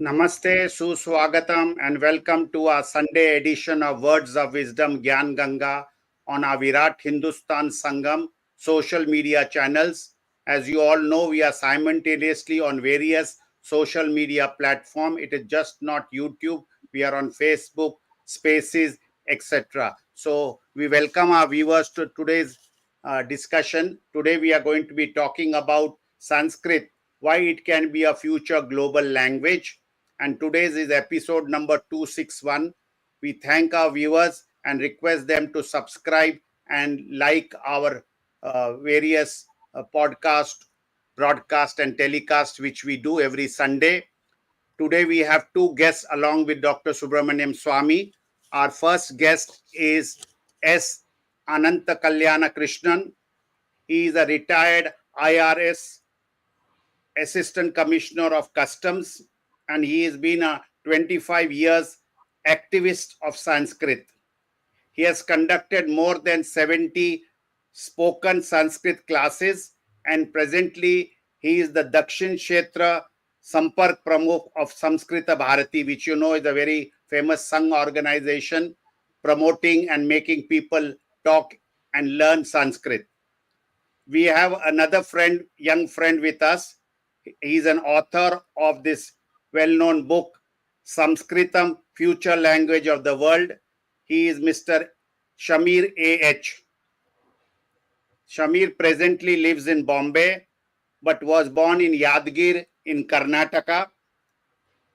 Namaste, Suswagatam, and welcome to our Sunday edition of Words of Wisdom Gyan Ganga on our Virat Hindustan Sangam social media channels. As you all know, we are simultaneously on various social media platforms. It is just not YouTube. We are on Facebook, Spaces, etc. So we welcome our viewers to today's discussion. Today we are going to be talking about Sanskrit, why it can be a future global language, and today's is episode number 261. We thank our viewers and request them to subscribe and like our various broadcast, and telecast, which we do every Sunday. Today we have two guests along with Dr. Subramanian Swamy. Our first guest is S.Anantha Kalyana Krishnan. He is a retired IRS Assistant Commissioner of Customs, and he has been a 25 years activist of Sanskrit. He has conducted more than 70 spoken Sanskrit classes, and presently he is the Dakshin Kshetra Sampark Pramukh of Samskrita Bharati, which you know is a very famous Sangh organization promoting and making people talk and learn Sanskrit. We have another friend, young friend with us. He's an author of this well-known book, Sanskritam, Future Language of the World. He is Mr. Shamir A.H. Shamir presently lives in Bombay, but was born in Yadgir in Karnataka.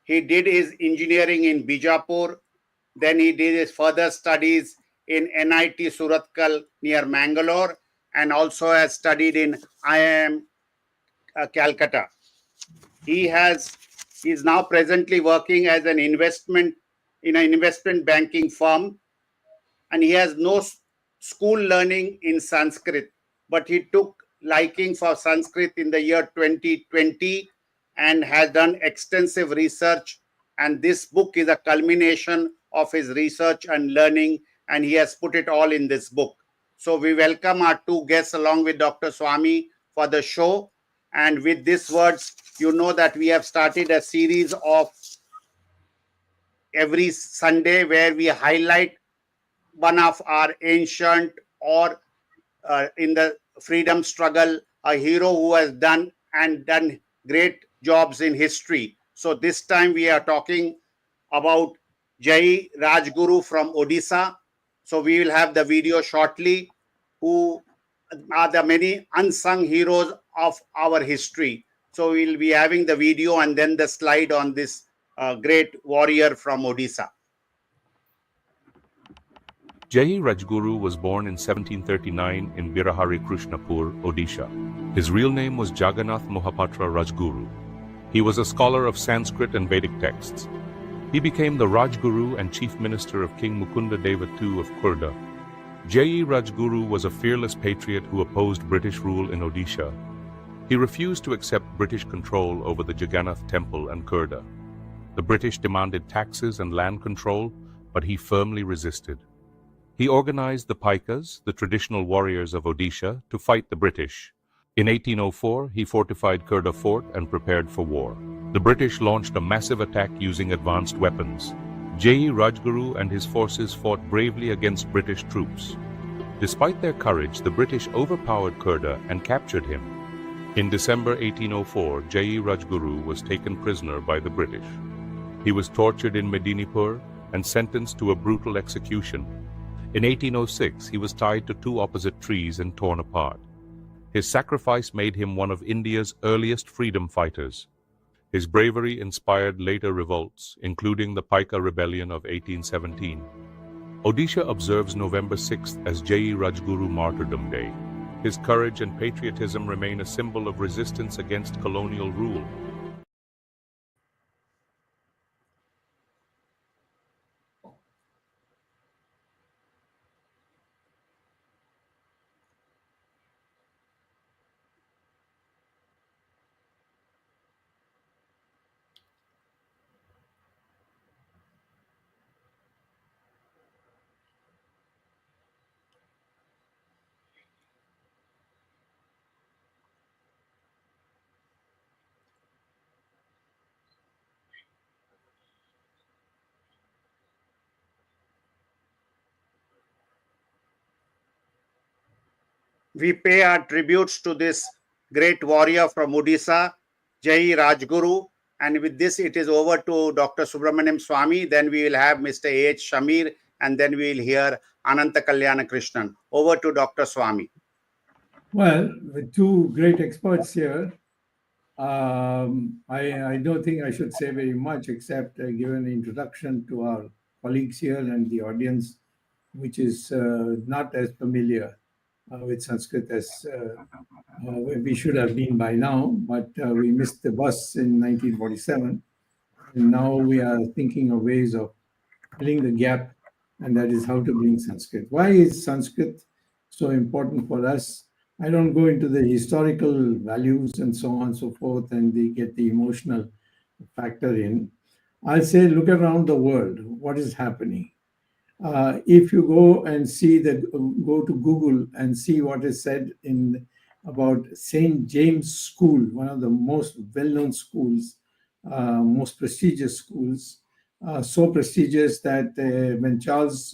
He did his engineering in Bijapur. Then he did his further studies in NIT Surathkal near Mangalore, and also has studied in IIM Calcutta. He is now presently working as an investment banking firm, and he has no school learning in Sanskrit, but he took liking for Sanskrit in the year 2020 and has done extensive research, and this book is a culmination of his research and learning, and he has put it all in this book. So we welcome our two guests along with Dr. Swamy for the show. And with these words, you know that we have started a series of every Sunday where we highlight one of our ancient or in the freedom struggle, a hero who has done great jobs in history. So this time we are talking about Jayee Rajguru from Odisha. So we will have the video shortly, who are the many unsung heroes of our history. So we'll be having the video and then the slide on this great warrior from Odisha. Jayee Rajguru was born in 1739 in Birahari Krishnapur, Odisha. His real name was Jagannath Mohapatra Rajguru. He was a scholar of Sanskrit and Vedic texts. He became the Rajguru and chief minister of King Mukunda Deva II of Khurda. Jayee Rajguru was a fearless patriot who opposed British rule in Odisha. He refused to accept British control over the Jagannath temple and Khurda. The British demanded taxes and land control, but he firmly resisted. He organized the Paikas, the traditional warriors of Odisha, to fight the British. In 1804, he fortified Khurda fort and prepared for war. The British launched a massive attack using advanced weapons. Jayee Rajguru and his forces fought bravely against British troops. Despite their courage, the British overpowered Khurda and captured him. In December 1804, Jayee Rajguru was taken prisoner by the British. He was tortured in Medinipur and sentenced to a brutal execution. In 1806, he was tied to two opposite trees and torn apart. His sacrifice made him one of India's earliest freedom fighters. His bravery inspired later revolts, including the Paika Rebellion of 1817. Odisha observes November 6th as Jayee Rajguru Martyrdom Day. His courage and patriotism remain a symbol of resistance against colonial rule. We pay our tributes to this great warrior from Odisha, Jayee Rajguru. And with this, it is over to Dr. Subramanian Swamy. Then we will have Mr. A.H. Shamir, and then we will hear Anantha Kalyana Krishnan. Over to Dr. Swamy. Well, with two great experts here, I don't think I should say very much except give an introduction to our colleagues here and the audience, which is not as familiar with Sanskrit as we should have been by now, but we missed the bus in 1947. And now we are thinking of ways of filling the gap, and that is how to bring Sanskrit. Why is Sanskrit so important for us? I don't go into the historical values and so on and so forth, and they get the emotional factor in. I'll say, look around the world, what is happening? If you go and see go to Google and see what is said in about St. James School, one of the most well-known schools, most prestigious schools, so prestigious that when Charles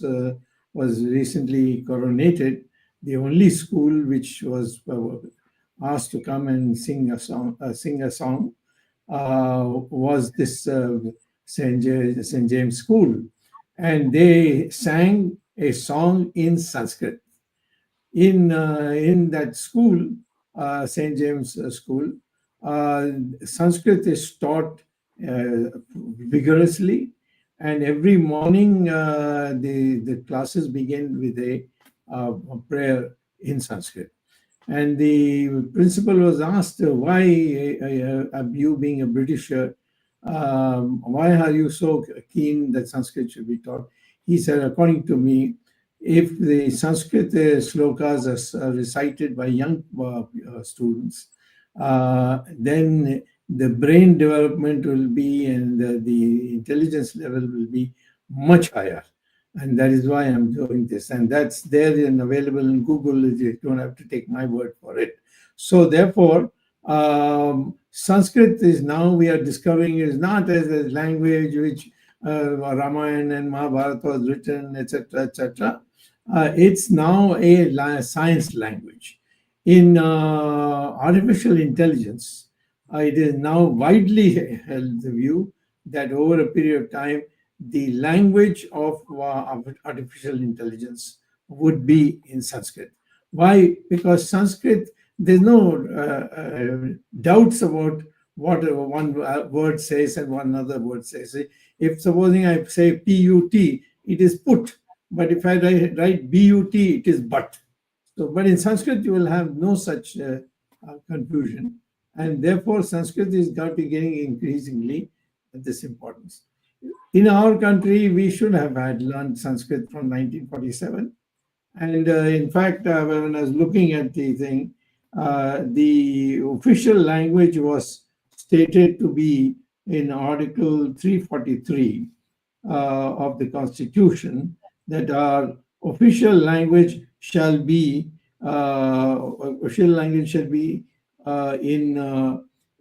was recently coronated, the only school which was asked to come and sing a song was this St. James School, and they sang a song in Sanskrit. In that school, St. James School, Sanskrit is taught vigorously, and every morning the classes begin with a prayer in Sanskrit. And the principal was asked, why you being a Britisher, why are you so keen that Sanskrit should be taught? He said, according to me, if the Sanskrit slokas are recited by young students, then the brain development will be and the intelligence level will be much higher. And that is why I'm doing this. And that's there and available in Google. You don't have to take my word for it. So therefore, Sanskrit is now, we are discovering, is not as a language which Ramayana and Mahabharata was written, etc., etc. It's now a science language. In artificial intelligence, it is now widely held the view that over a period of time, the language of artificial intelligence would be in Sanskrit. Why? Because Sanskrit, there's no doubts about what one word says and one other word says. If supposing I say P-U-T, it is put. But if I write B-U-T, it is but. So, but in Sanskrit, you will have no such confusion. And therefore, Sanskrit is going to be getting increasingly this importance. In our country, we should have had learned Sanskrit from 1947. And in fact, when I was looking at the thing, the official language was stated to be in Article 343 of the Constitution, that our official language shall be in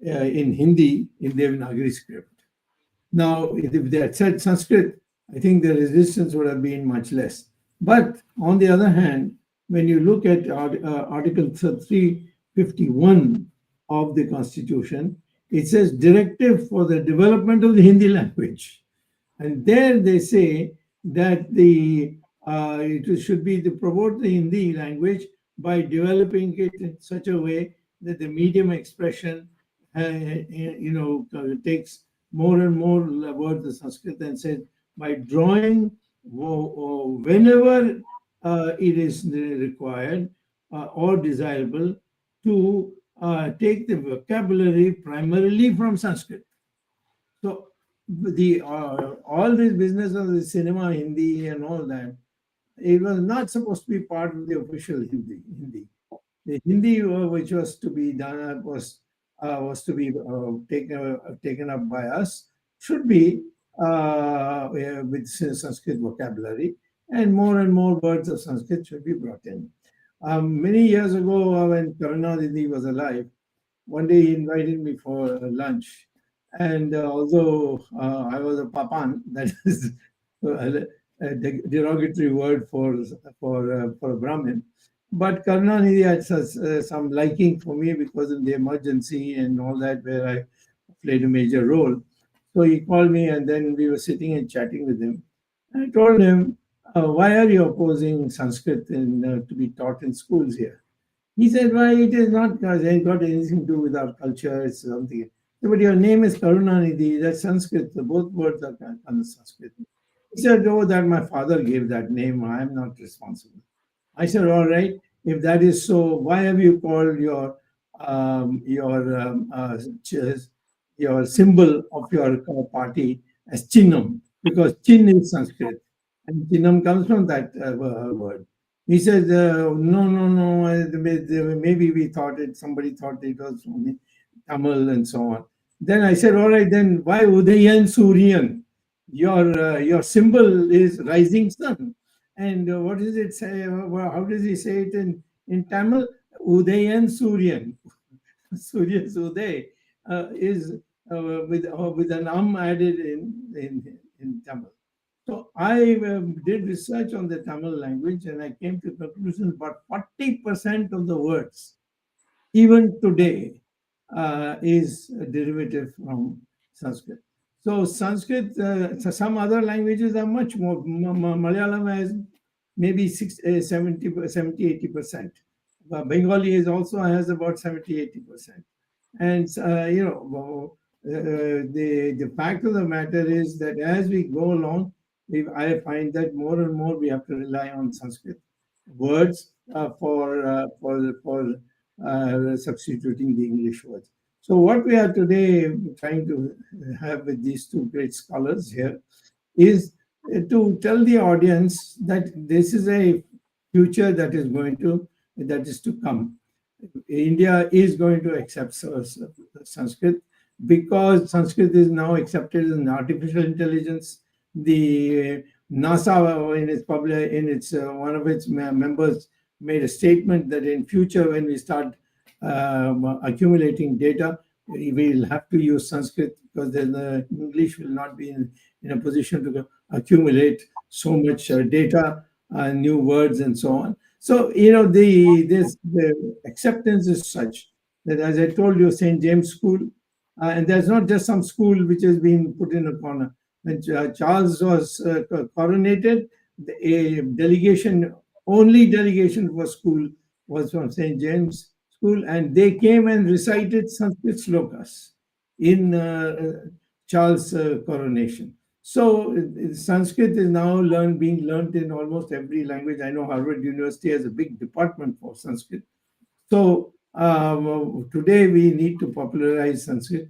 Hindi, in Devanagari script. Now, if they had said Sanskrit, I think the resistance would have been much less. But on the other hand, when you look at Article 351 of the Constitution, it says directive for the development of the Hindi language. And there they say that it should be to promote the Hindi language by developing it in such a way that the medium expression, takes more and more words of Sanskrit, and said by drawing whenever it is required or desirable to take the vocabulary primarily from Sanskrit. So all this business of the cinema Hindi and all that, it was not supposed to be part of the official Hindi. The Hindi which was to be done was to be taken up by us should be with Sanskrit vocabulary, and more words of Sanskrit should be brought in. Many years ago, when Karunanidhi was alive, one day he invited me for lunch. And although I was a papan, that is a derogatory word for a Brahmin, But Karunanidhi had some liking for me because of the emergency and all that, where I played a major role. So he called me, and then we were sitting and chatting with him. I told him, why are you opposing Sanskrit to be taught in schools here? He said, why, it is not, because it ain't got anything to do with our culture, it's something. But your name is Karunanidhi, that's Sanskrit, both words are Sanskrit. He said, oh, that my father gave that name, I am not responsible. I said, all right, if that is so, why have you called your symbol of your party as Chinnam? Because Chin is Sanskrit, and Chinnam comes from that word. He says, no, maybe somebody thought it was Tamil and so on. Then I said, all right, then why Udayan Suryan? Your symbol is rising sun. And what does it say? How does he say it in Tamil? Udayan Suryan. Surya's Uday is with an added in Tamil. So I did research on the Tamil language, and I came to the conclusion about 40% of the words, even today, is a derivative from Sanskrit. So Sanskrit, some other languages are much more. Malayalam has maybe 70, 80%. Bengali also has about 70, 80%. And, the fact of the matter is that as we go along, I find that more and more we have to rely on Sanskrit words for substituting the English words. So what we are today trying to have with these two great scholars here is to tell the audience that this is a future that is to come. India is going to accept Sanskrit because Sanskrit is now accepted as an artificial intelligence. The NASA in its one of its members made a statement that in future when we start accumulating data, we will have to use Sanskrit because then the English will not be in a position to accumulate so much data, new words, and so on. So the acceptance is such that, as I told you, St. James School, and there's not just some school which has been put in a corner. When Charles was coronated, only delegation for school was from St. James School, and they came and recited Sanskrit slokas in Charles' coronation. So Sanskrit is now being learned in almost every language. I know Harvard University has a big department for Sanskrit. So today we need to popularize Sanskrit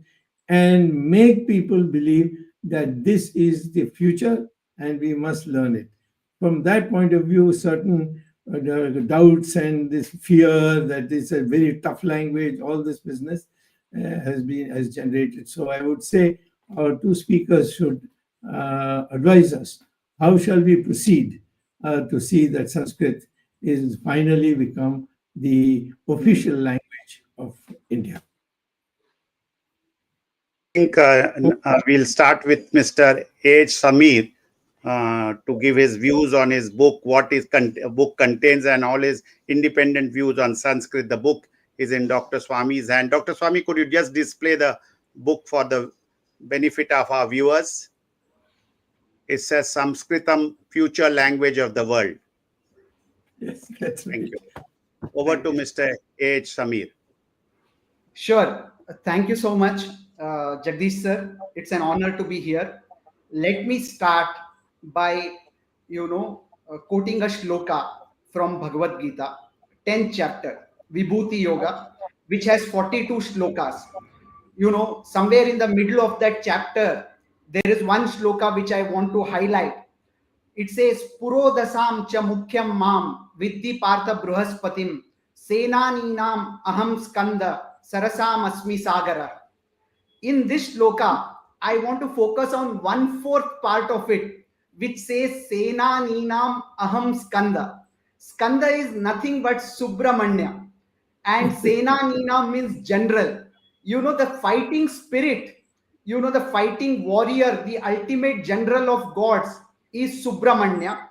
and make people believe that this is the future and we must learn it. From that point of view, certain doubts and this fear that it's a very tough language, all this business has generated. So I would say our two speakers should advise us how shall we proceed to see that Sanskrit is finally become the official language of India. I think we'll start with Mr. H. Samir to give his views on his book, what his book contains, and all his independent views on Sanskrit. The book is in Dr. Swamy's hand. Dr. Swamy, could you just display the book for the benefit of our viewers? It says Sanskritam, future language of the world. Yes, that's right. Thank you. Over to Mr. H. Samir. Sure. Thank you so much, Jagdish sir. It's an honor to be here. Let me start by, quoting a shloka from Bhagavad Gita, 10th chapter, Vibhuti Yoga, which has 42 shlokas. Somewhere in the middle of that chapter, there is one shloka which I want to highlight. It says, Purodasam cha mukhyam mam vidhi partha bruhaspatim senaninam aham skanda sarasam asmi sagara. In this shloka, I want to focus on 1/4 part of it, which says senaninam aham skanda. Skanda is nothing but Subramania, and senaninam means general. The fighting spirit, the fighting warrior, the ultimate general of gods is Subramanya.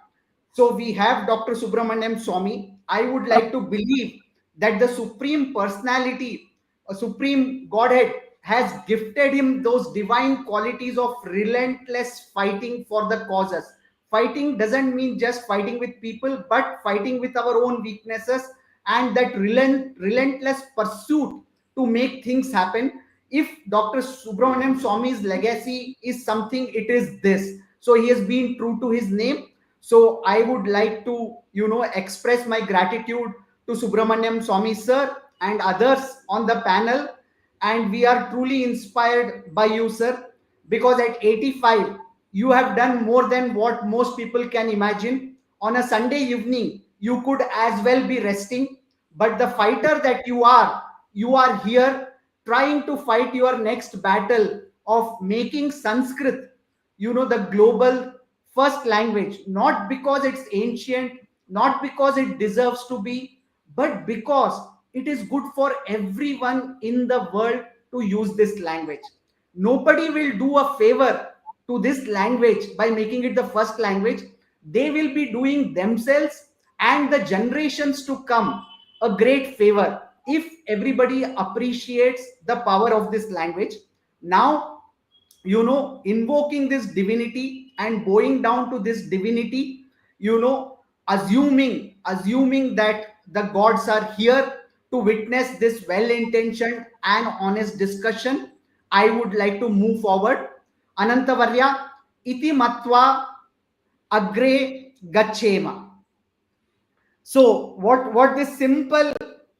So we have Dr. Subramanian Swami, I would like to believe that the Supreme Personality, a Supreme Godhead, has gifted him those divine qualities of relentless fighting for the causes. Fighting doesn't mean just fighting with people, but fighting with our own weaknesses, and that relentless pursuit to make things happen. If Dr. Subramanian Swami's legacy is something, it is this. So he has been true to his name. So I would like to, express my gratitude to Subramanian Swami sir and others on the panel. And we are truly inspired by you, sir, because at 85, you have done more than what most people can imagine. On a Sunday evening, you could as well be resting, but the fighter that you are here trying to fight your next battle of making Sanskrit, the global first language, not because it's ancient, not because it deserves to be, but because it is good for everyone in the world to use this language. Nobody will do a favor to this language by making it the first language. They will be doing themselves and the generations to come a great favor if everybody appreciates the power of this language. Now, invoking this divinity and bowing down to this divinity, assuming that the gods are here to witness this well-intentioned and honest discussion, I would like to move forward. Anantavarya, iti matva agre gachema. So what this simple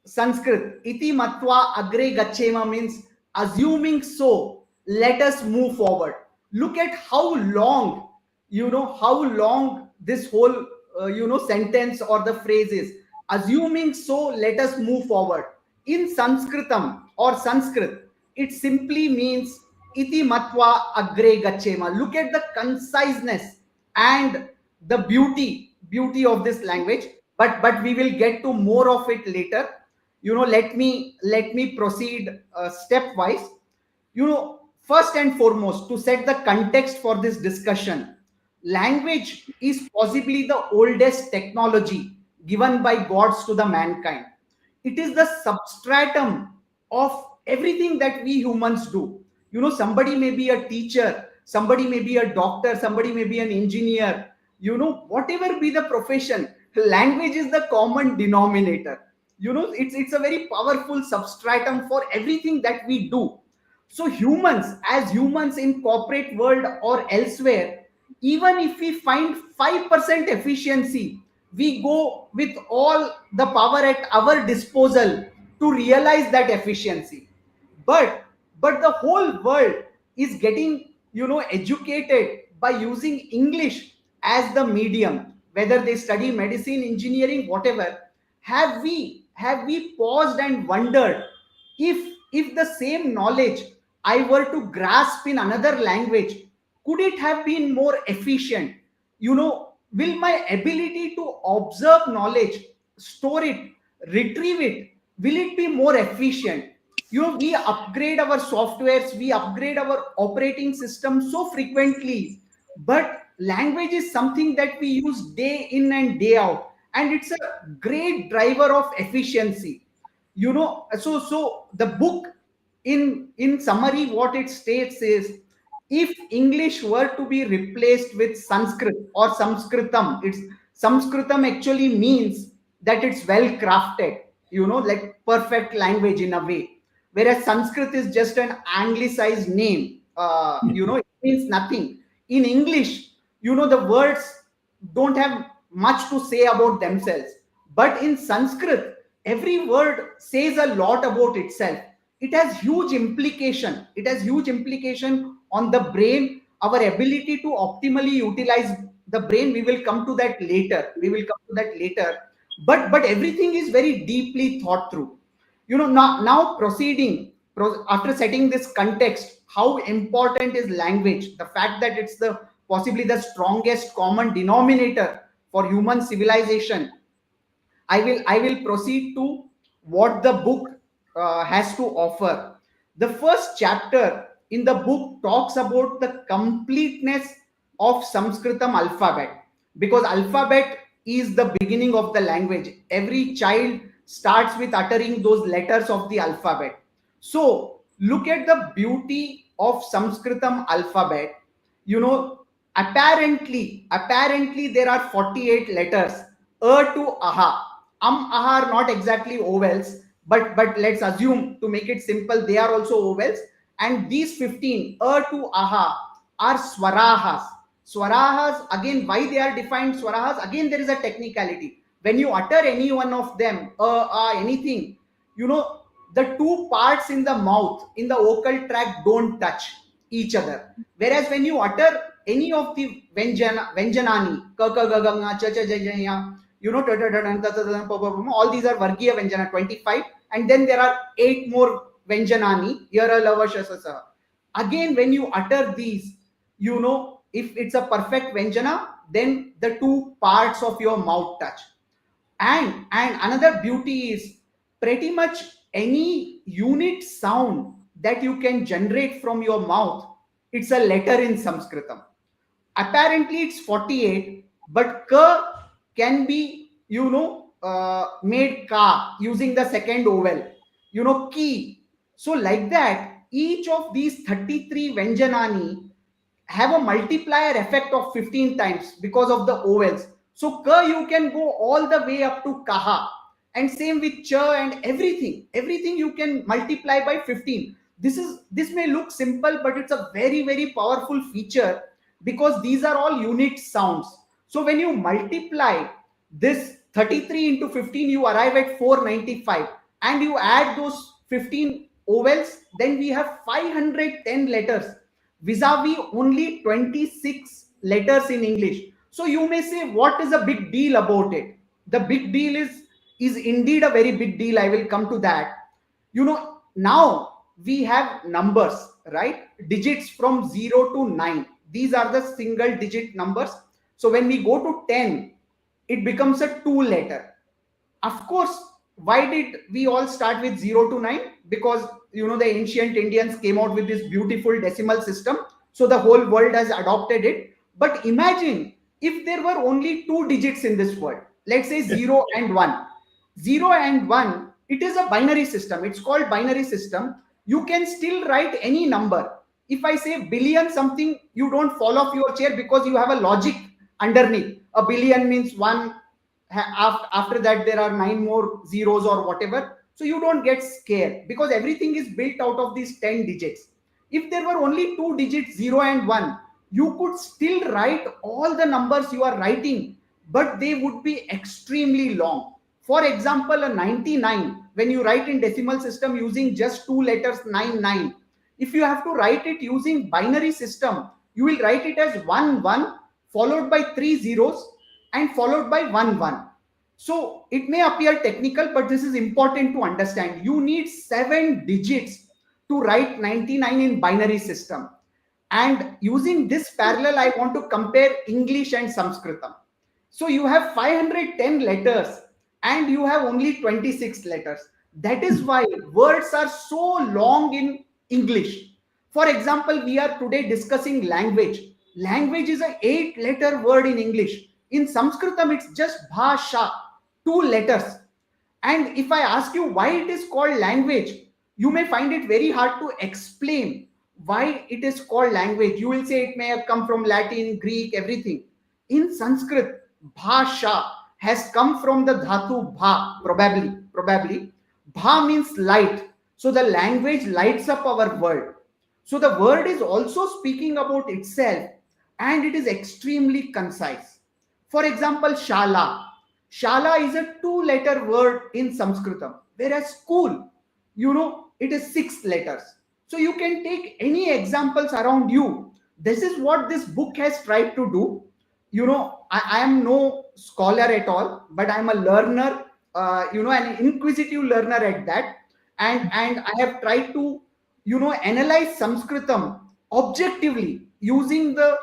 Sanskrit iti matva agre gachema means, assuming so, let us move forward. Look at how long, this whole sentence or the phrase is. Assuming so, let us move forward. In Sanskritam or Sanskrit, it simply means iti matva agre gachema. Look at the conciseness and the beauty of this language. But we will get to more of it later. Let me proceed stepwise. First and foremost, to set the context for this discussion, language is possibly the oldest technology given by gods to the mankind. It is the substratum of everything that we humans do. Somebody may be a teacher, somebody may be a doctor, somebody may be an engineer, whatever be the profession, language is the common denominator. It's a very powerful substratum for everything that we do. So as humans in corporate world or elsewhere, even if we find 5% efficiency, we go with all the power at our disposal to realize that efficiency. But the whole world is getting educated by using English as the medium, whether they study medicine, engineering, whatever. Have we paused and wondered if the same knowledge I were to grasp in another language, could it have been more efficient? Will my ability to observe knowledge, store it, retrieve it, will it be more efficient? We upgrade our softwares, we upgrade our operating system so frequently, but language is something that we use day in and day out, and it's a great driver of efficiency. So the book, in summary, what it states is, if English were to be replaced with Sanskrit or Sanskritam, it's Sanskritam actually means that it's well crafted, like perfect language in a way, whereas Sanskrit is just an anglicized name. It means nothing. In English, the words don't have much to say about themselves, but in Sanskrit, every word says a lot about itself. It has huge implication on the brain, our ability to optimally utilize the brain. We will come to that later. But everything is very deeply thought through. Now proceeding, after setting this context, how important is language, the fact that it's possibly the strongest common denominator for human civilization, I will proceed to what the book has to offer. The first chapter in the book talks about the completeness of Sanskritam alphabet, because alphabet is the beginning of the language. Every child starts with uttering those letters of the alphabet. So look at the beauty of Sanskritam alphabet. Apparently there are 48 letters, to aha. Aha are not exactly vowels, but let's assume, to make it simple, they are also vowels. And these 15, to aha, are swarahas. Swarahas, again, why they are defined swarahas? Again, there is a technicality. When you utter any one of them, anything, the two parts in the mouth, in the vocal tract, don't touch each other. Whereas when you utter any of the Venjanani, Kaka Gaganga, Chacha Jajaya, all these are Vargiya Venjana, 25, and then there are 8 more Venjanani, Yara Lava Shasasa. Again, when you utter these, if it's a perfect Venjana, then the two parts of your mouth touch. And another beauty is pretty much any unit sound that you can generate from your mouth, it's a letter in Sanskritam. Apparently it's 48, but ka can be, made ka using the second vowel, ki. So like that, each of these 33 Venjanani have a multiplier effect of 15 times because of the vowels. So ka you can go all the way up to kaha, and same with cha, and everything you can multiply by 15. This may look simple, but it's a very, very powerful feature, because these are all unit sounds. So when you multiply this 33 into 15, you arrive at 495, and you add those 15 vowels, then we have 510 letters, vis-a-vis only 26 letters in English. So you may say, what is a big deal about it? The big deal is indeed a very big deal. I will come to that. Now we have numbers, right? Digits from 0 to 9. These are the single digit numbers. So when we go to 10, it becomes a 2 letter. Of course, why did we all start with 0 to 9? Because the ancient Indians came out with this beautiful decimal system, so the whole world has adopted it. But imagine if there were only 2 digits in this world, let's say 0 and 1. 0 and 1, it is a binary system. It's called binary system. You can still write any number. If I say billion something, you don't fall off your chair, because you have a logic underneath. A billion means 1. After that there are 9 more zeros or whatever. So you don't get scared, because everything is built out of these 10 digits. If there were only 2 digits, 0 and 1, you could still write all the numbers you are writing, but they would be extremely long. For example, a 99, when you write in decimal system using just 2 letters, 99, if you have to write it using binary system, you will write it as 1 1 followed by 3 zeros and followed by 1 1. So it may appear technical, but this is important to understand. You need 7 digits to write 99 in binary system. And using this parallel, I want to compare English and Sanskritam. So you have 510 letters and you have only 26 letters. That is why words are so long in English. For example, we are today discussing language. Language is an 8-letter word in English. In Sanskritam, it's just bhasha, 2 letters. And if I ask you why it is called language, you may find it very hard to explain why it is called language. You will say it may have come from Latin, Greek, everything. In Sanskrit, bhasha has come from the dhatu bha, probably. Bha means light. So the language lights up our world. So the word is also speaking about itself, and it is extremely concise. For example, shala. Shala is a 2-letter word in Sanskritam, whereas school, it is 6 letters. So you can take any examples around you. This is what this book has tried to do. I am no scholar at all, but I'm a learner, an inquisitive learner at that. And I have tried to, analyze Sanskritam objectively using the,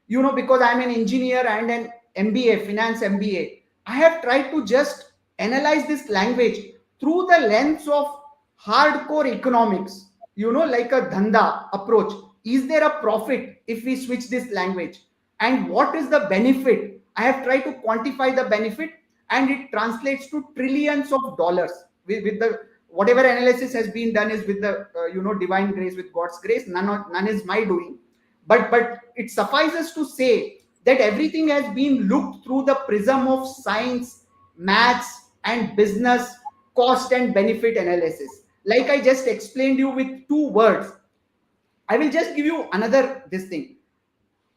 because I'm an engineer and an MBA, finance MBA. I have tried to just analyze this language through the lens of hardcore economics, like a dhanda approach. Is there a profit if we switch this language? And what is the benefit I have tried to quantify the benefit, and it translates to trillions of dollars with the whatever analysis has been done is with the divine grace, with God's grace. None is my doing, but it suffices to say that everything has been looked through the prism of science, maths, and business cost and benefit analysis. Like I just explained you with two words, I will just give you another this thing.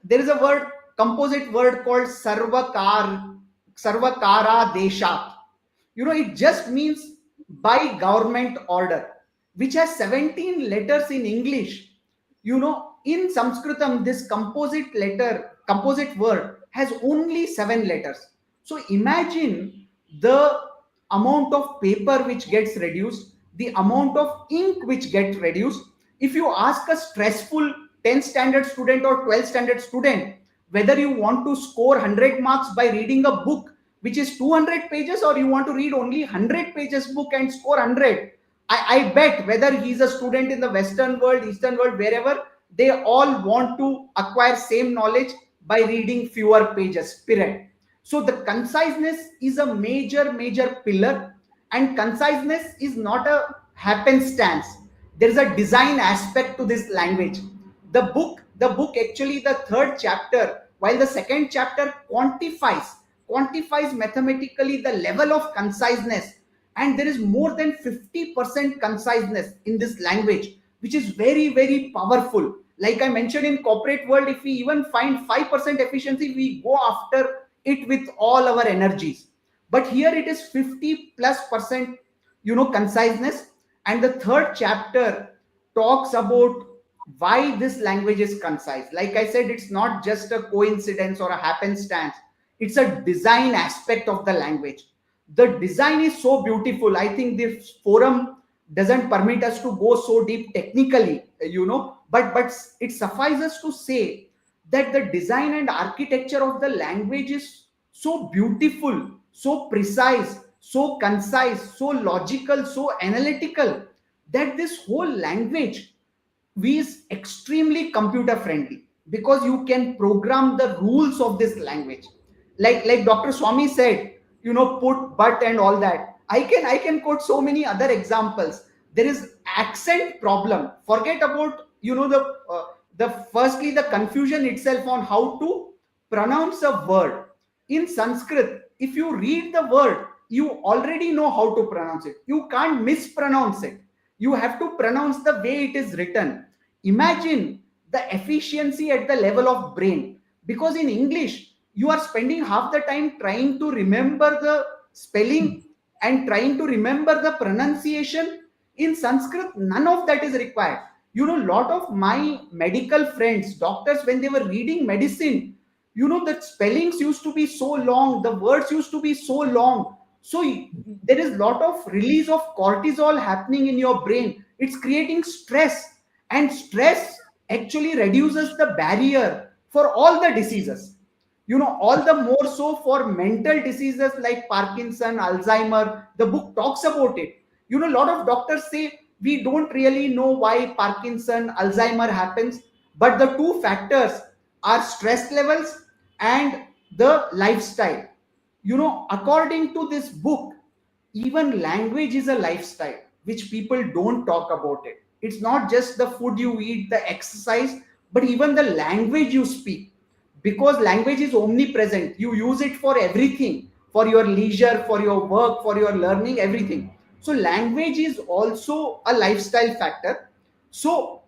There is a word, composite word called sarvakara deshat. It just means by government order, which has 17 letters in English. In Sanskritam, this composite word has only 7 letters. So imagine the amount of paper which gets reduced, the amount of ink which gets reduced. If you ask a stressful 10th standard student or 12th standard student whether you want to score 100 marks by reading a book which is 200 pages, or you want to read only 100 pages book and score 100, I bet whether he's a student in the Western world, Eastern world, wherever, they all want to acquire same knowledge by reading fewer pages, period. So the conciseness is a major pillar, and conciseness is not a happenstance. There is a design aspect to this language. The book actually, the third chapter, while the second chapter quantifies mathematically the level of conciseness, and there is more than 50% conciseness in this language, which is very powerful. Like I mentioned, in corporate world, if we even find 5% efficiency, we go after it with all our energies. But here it is 50+% conciseness. And the third chapter talks about why this language is concise. Like I said, it's not just a coincidence or a happenstance, it's a design aspect of the language. The design is so beautiful. I think this forum doesn't permit us to go so deep technically, but it suffices to say that the design and architecture of the language is so beautiful, so precise, so concise, so logical, so analytical, that this whole language is extremely computer friendly, because you can program the rules of this language. Like Dr. Swamy said, put, but, and all that. I can quote so many other examples. There is accent problem. Forget about the firstly the confusion itself on how to pronounce a word. In Sanskrit, if you read the word, you already know how to pronounce it. You can't mispronounce it. You have to pronounce the way it is written. Imagine the efficiency at the level of brain, because in English you are spending half the time trying to remember the spelling and trying to remember the pronunciation. In Sanskrit, none of that is required. Lot of my medical friends, doctors, when they were reading medicine, the spellings used to be so long, the words used to be so long. So there is lot of release of cortisol happening in your brain. It's creating stress, and stress actually reduces the barrier for all the diseases. All the more so for mental diseases like Parkinson, Alzheimer. The book talks about it. A lot of doctors say we don't really know why Parkinson, Alzheimer happens, but the two factors are stress levels and the lifestyle. According to this book, even language is a lifestyle, which people don't talk about it. It's not just the food you eat, the exercise, but even the language you speak, because language is omnipresent. You use it for everything, for your leisure, for your work, for your learning, everything. So language is also a lifestyle factor. So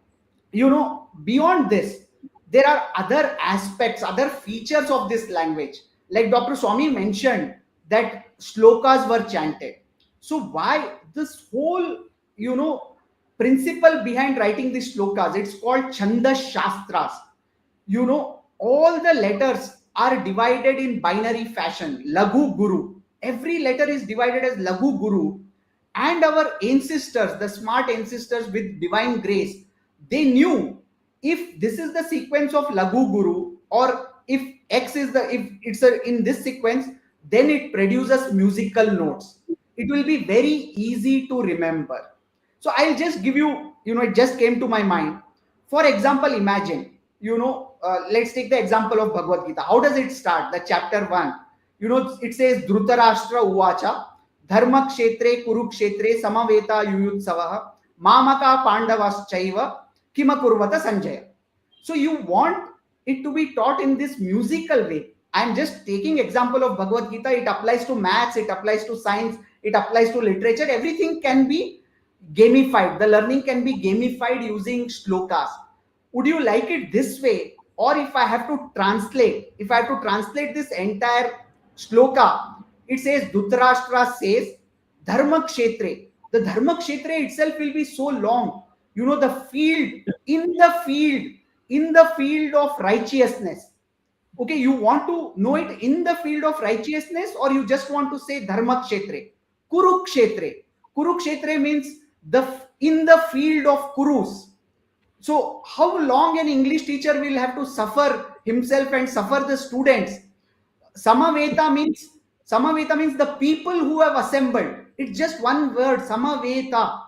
beyond this, there are other aspects, other features of this language. Like Dr. Swami mentioned that shlokas were chanted. So why this whole principle behind writing these shlokas? It's called Chandas Shastras. All the letters are divided in binary fashion. Laghu Guru. Every letter is divided as Laghu Guru. And our ancestors, the smart ancestors with divine grace, they knew if this is the sequence of Laghu Guru, or if X is if it's in this sequence, then it produces musical notes. It will be very easy to remember. So I'll just give you, it just came to my mind. For example, imagine, let's take the example of Bhagavad Gita. How does it start? The chapter 1. It says Dhritarashtra Uvacha Dharma Kshetre Kurukshetre Samaveta Yuyutsavaha Mamaka Pandavaschaiva Kimakurvata Sanjaya. So you want it to be taught in this musical way. I'm just taking example of Bhagavad Gita. It applies to maths, it applies to science, it applies to literature. Everything can be gamified. The learning can be gamified using shlokas. Would you like it this way? Or if I have to translate this entire shloka, it says Dhritarashtra says Dharma Kshetre. The Dharma Kshetre itself will be so long. The field, in the field of righteousness. Okay, you want to know it in the field of righteousness, or you just want to say Dharma Kshetre? Kurukshetre. Kurukshetre means in the field of Kurus. So how long an English teacher will have to suffer himself and suffer the students? Samaveta means the people who have assembled. It's just one word, Samaveta.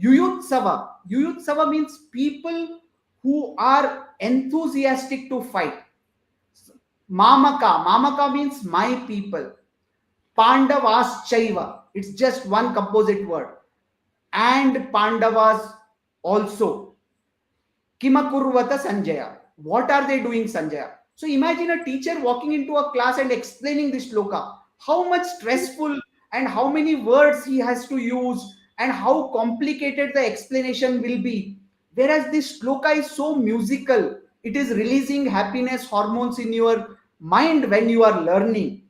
Yuyutsava means people who are enthusiastic to fight. Mamaka means my people. Pandavas Chaiva, it's just one composite word. And Pandavas also. Kimakurvata Sanjaya. What are they doing, Sanjaya? So imagine a teacher walking into a class and explaining this shloka. How much stressful and how many words he has to use and how complicated the explanation will be. Whereas this shloka is so musical. It is releasing happiness hormones in your mind when you are learning.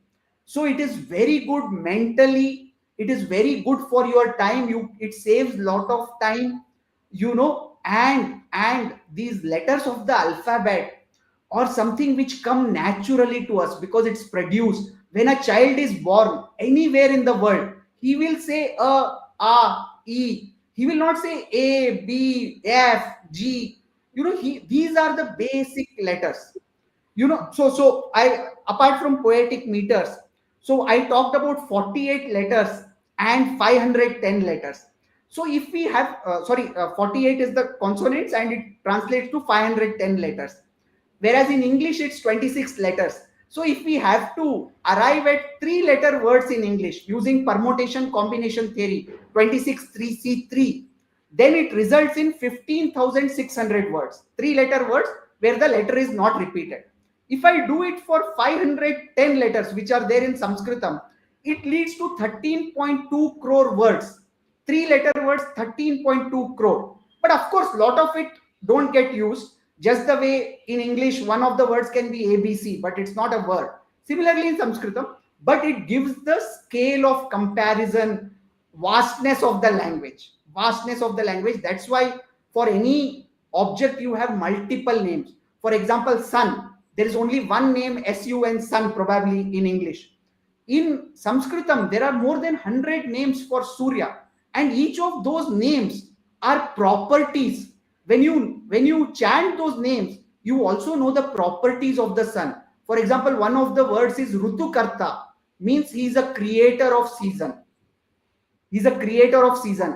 So it is very good mentally. It is very good for your time. It saves lot of time, and these letters of the alphabet or something which come naturally to us because it's produced. When a child is born anywhere in the world, he will say E. He will not say A, B, F, G. These are the basic letters. So I, apart from poetic meters, so I talked about 48 letters and 510 letters. So if we have 48 is the consonants and it translates to 510 letters, whereas in English it's 26 letters. So if we have to arrive at 3-letter words in English using permutation combination theory, 26 3C3, then it results in 15,600 words, 3-letter words where the letter is not repeated. If I do it for 510 letters which are there in Sanskritam, it leads to 13.2 crore words. 3-letter words, 13.2 crore. But of course, lot of it don't get used. Just the way in English, one of the words can be ABC, but it's not a word. Similarly in Sanskritam, but it gives the scale of comparison, vastness of the language. That's why for any object, you have multiple names. For example, sun. There is only one name, sun, sun, probably in English. In Sanskritam, there are more than 100 names for Surya. And each of those names are properties. When you chant those names, you also know the properties of the sun. For example, one of the words is Rutukarta, means he is a creator of season.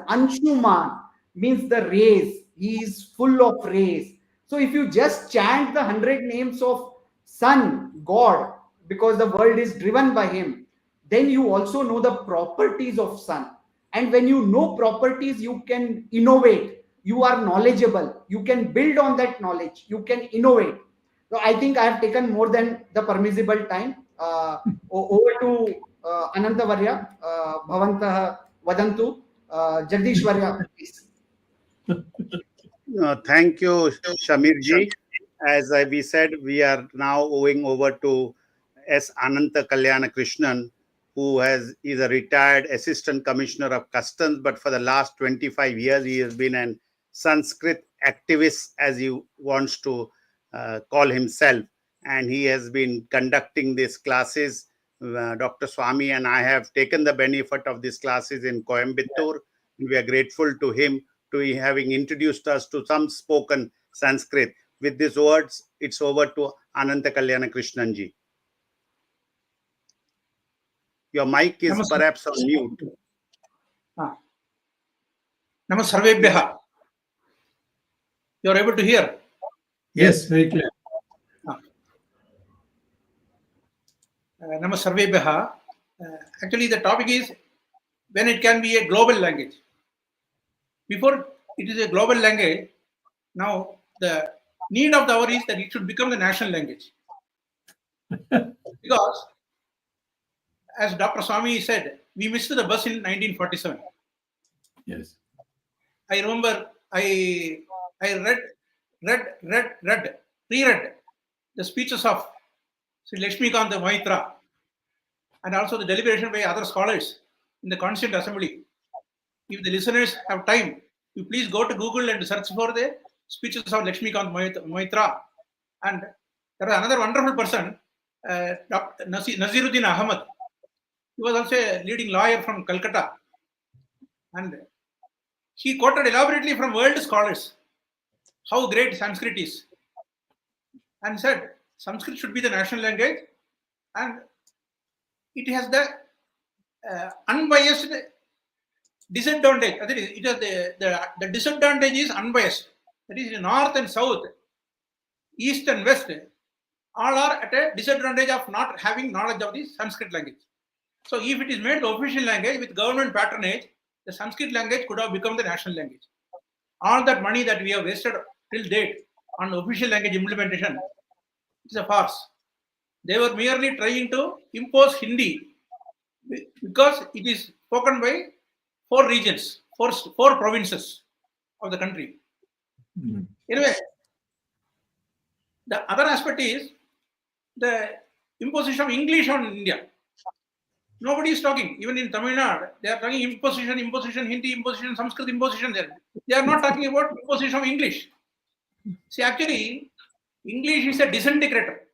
Anshuman means the rays. He is full of rays. So if you just chant the 100 names of sun, God, because the world is driven by him, then you also know the properties of sun. And when you know properties, you can innovate. You are knowledgeable. You can build on that knowledge. You can innovate. So I think I have taken more than the permissible time. Over to Ananta Varya, Bhavantah Vadantu, Jagdish Varya, please. Thank you, Shamirji. As we said, we are now going over to S.Anantha Kalyana Krishnan, who is a retired Assistant Commissioner of Customs, but for the last 25 years, he has been an Sanskrit activist, as he wants to call himself. And he has been conducting these classes. Dr. Swami and I have taken the benefit of these classes in Coimbatore. And we are grateful to him to having introduced us to some spoken Sanskrit. With these words, it's over to Anantha Kalyana Krishnanji. Your mic is perhaps on mute. Namas Sarvebhyaha. You are able to hear? Yes, very clear. Nama Sarvebhah. Actually, the topic is when it can be a global language. Before it is a global language, now the need of the hour is that it should become the national language. Because, as Dr. Swamy said, we missed the bus in 1947. Yes. I remember I reread the speeches of Sri Lakshmikant Maitra and also the deliberation by other scholars in the Constituent Assembly. If the listeners have time, you please go to Google and search for the speeches of Lakshmikant Maitra. And there is another wonderful person, Dr. Naziruddin Ahmad. He was also a leading lawyer from Calcutta. And he quoted elaborately from world scholars how great Sanskrit is. And said Sanskrit should be the national language and it has the unbiased disadvantage. That is, it has the disadvantage is unbiased. That is, north and south, east and west, all are at a disadvantage of not having knowledge of the Sanskrit language. So if it is made the official language with government patronage, the Sanskrit language could have become the national language. All that money that we have wasted till date on official language implementation is a farce. They were merely trying to impose Hindi because it is spoken by 4 regions, four provinces of the country. Mm. Anyway, the other aspect is the imposition of English on India. Nobody is talking. Even in Tamil Nadu, they are talking imposition, Hindi, imposition, Sanskrit, imposition there. They are not talking about imposition of English. See, actually, English is a disintegrator.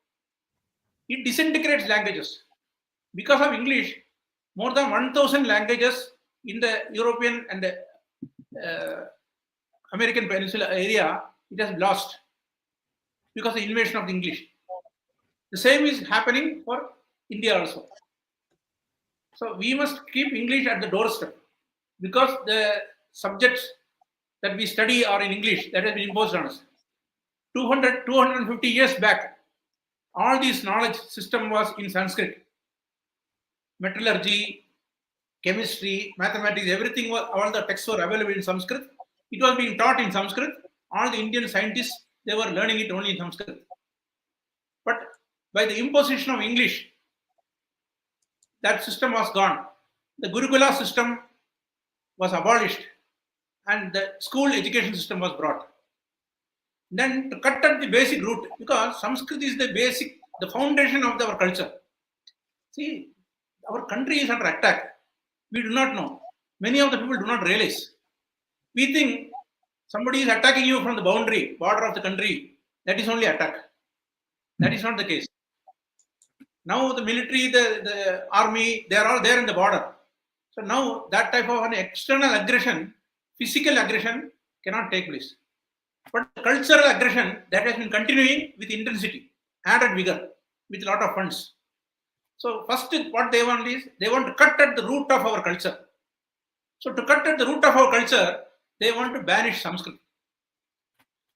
It disintegrates languages. Because of English, more than 1,000 languages in the European and the American Peninsula area, it has lost because of the invasion of the English. The same is happening for India also. So we must keep English at the doorstep because the subjects that we study are in English that has been imposed on us. 250 years back, all this knowledge system was in Sanskrit. Metallurgy, chemistry, mathematics, everything was, all the texts were available in Sanskrit. It was being taught in Sanskrit. All the Indian scientists, they were learning it only in Sanskrit. But by the imposition of English, that system was gone. The Gurukula system was abolished and the school education system was brought. Then to cut at the basic root, because Sanskrit is the foundation of our culture. See, our country is under attack. We do not know. Many of the people do not realize. We think somebody is attacking you from the border of the country. That is only attack. That is not the case. Now the military, the army, they are all there in the border. So now that type of an external aggression, physical aggression cannot take place. But cultural aggression that has been continuing with intensity, added vigor, with a lot of funds. So first what they want is, they want to cut at the root of our culture. So to cut at the root of our culture, they want to banish Sanskrit.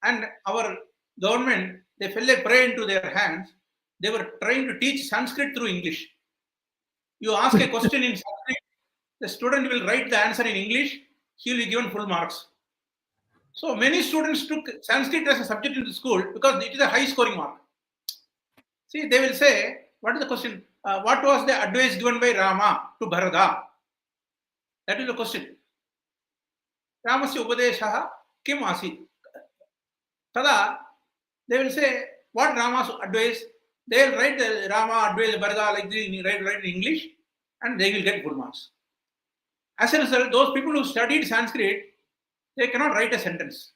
And our government, they fell a prey into their hands. They were trying to teach Sanskrit through English. You ask a question in Sanskrit, the student will write the answer in English, he will be given full marks. So many students took Sanskrit as a subject in the school because it is a high scoring mark. See, they will say, what is the question? What was the advice given by Rama to Bharata? That is the question. Ramasya Upadeshaha kim asit? Tada, they will say, what Rama's advice? They will write the Rama advice Bharata like this, write in English, and they will get full marks. As a result, those people who studied Sanskrit, they cannot write a sentence.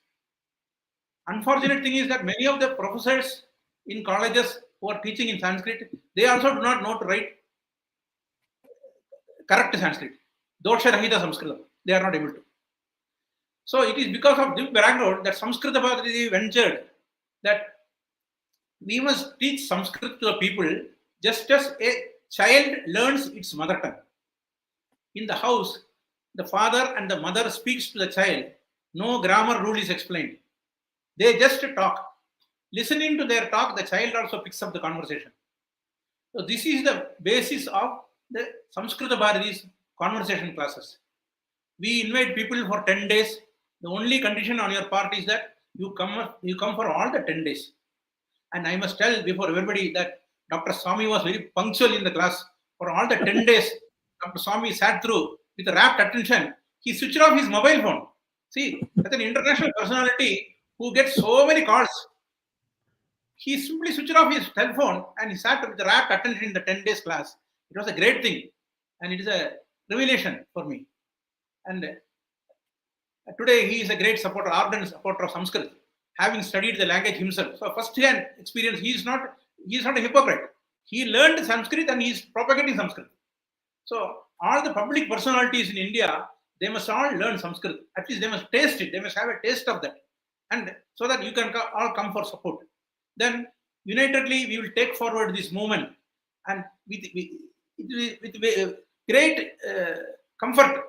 Unfortunate thing is that many of the professors in colleges who are teaching in Sanskrit, they also do not know to write correct Sanskrit. Dosha Rahita Sanskritam. They are not able to. So it is because of this background that Samskrita Bharati ventured that we must teach Sanskrit to the people just as a child learns its mother tongue. In the house, the father and the mother speaks to the child. No grammar rule is explained. They just talk. Listening to their talk, the child also picks up the conversation. So this is the basis of the Samskrita Bharati's conversation classes. We invite people for 10 days. The only condition on your part is that you come for all the 10 days. And I must tell before everybody that Dr. Swamy was very punctual in the class. For all the 10 days, Dr. Swamy sat through with rapt attention. He switched off his mobile phone. See, that's an international personality who gets so many calls. He simply switched off his cell phone and he sat with rapt attention in the 10 days class. It was a great thing. And it is a revelation for me. And today he is a great supporter, ardent supporter of Sanskrit, having studied the language himself. So first-hand experience, he is not a hypocrite. He learned Sanskrit and he is propagating Sanskrit. So all the public personalities in India, they must all learn Sanskrit. At least they must taste it. They must have a taste of that. And so that you can all come for support. Then unitedly we will take forward this movement. And with great comfort,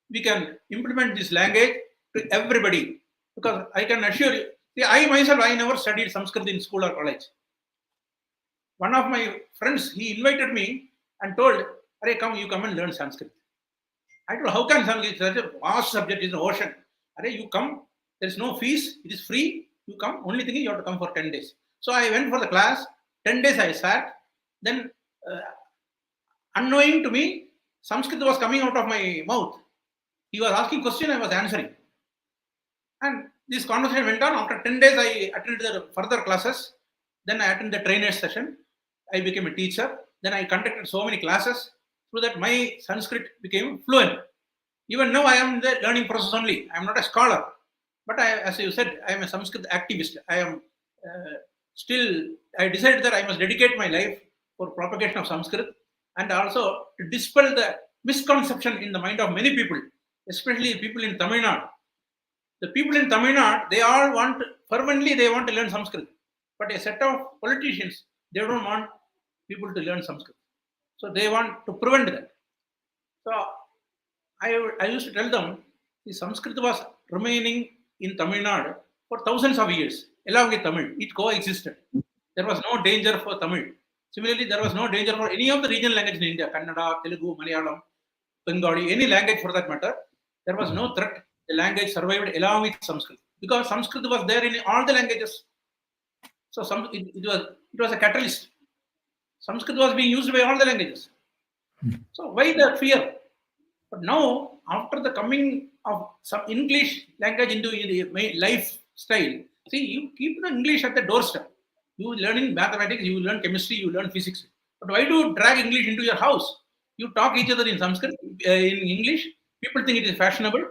we can implement this language to everybody. Because I can assure you, see, I myself, I never studied Sanskrit in school or college. One of my friends, he invited me and told, "Arey, you come and learn Sanskrit." I told, "How can Sanskrit? It's such a vast subject, it's an ocean. Arey, you come, there is no fees, it is free. You come, only thing is you have to come for 10 days. So I went for the class, 10 days I sat, then unknowing to me, Sanskrit was coming out of my mouth. He was asking question, I was answering. And this conversation went on. After 10 days, I attended the further classes. Then I attended the trainer session. I became a teacher. Then I conducted so many classes. So that my Sanskrit became fluent. Even now, I am in the learning process only. I am not a scholar. But as you said, I am a Sanskrit activist. I am I decided that I must dedicate my life for propagation of Sanskrit and also to dispel the misconception in the mind of many people, especially people in Tamil Nadu. The people in Tamil Nadu, they want to learn Sanskrit. But a set of politicians, they don't want people to learn Sanskrit. So they want to prevent that. So I used to tell them, the Sanskrit was remaining in Tamil Nadu for thousands of years, along with Tamil. It coexisted. There was no danger for Tamil. Similarly, there was no danger for any of the regional languages in India, Kannada, Telugu, Malayalam, Bengali, any language for that matter. There was no threat. The language survived along with Sanskrit because Sanskrit was there in all the languages. So it was a catalyst. Sanskrit was being used by all the languages. So why the fear? But now, after the coming of some English language into the lifestyle, see, you keep the English at the doorstep. You learn in mathematics, you learn chemistry, you learn physics. But why do you drag English into your house? You talk each other in Sanskrit, in English. People think it is fashionable.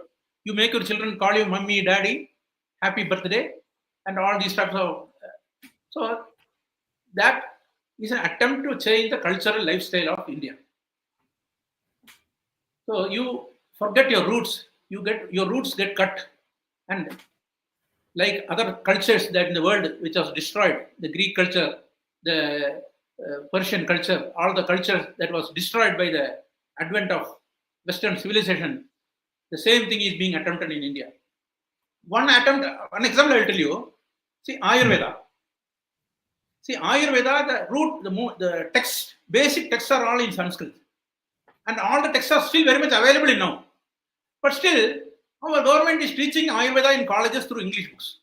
You make your children call you mummy, daddy, happy birthday, and all these types of. So that is an attempt to change the cultural lifestyle of India. So you forget your roots. Your roots get cut, and like other cultures that in the world which was destroyed, the Greek culture, the Persian culture, all the cultures that was destroyed by the advent of Western civilization, the same thing is being attempted in India. One example I will tell you. See, Ayurveda. See, Ayurveda, the root, the text, basic texts are all in Sanskrit. And all the texts are still very much available in now. But still, our government is teaching Ayurveda in colleges through English books.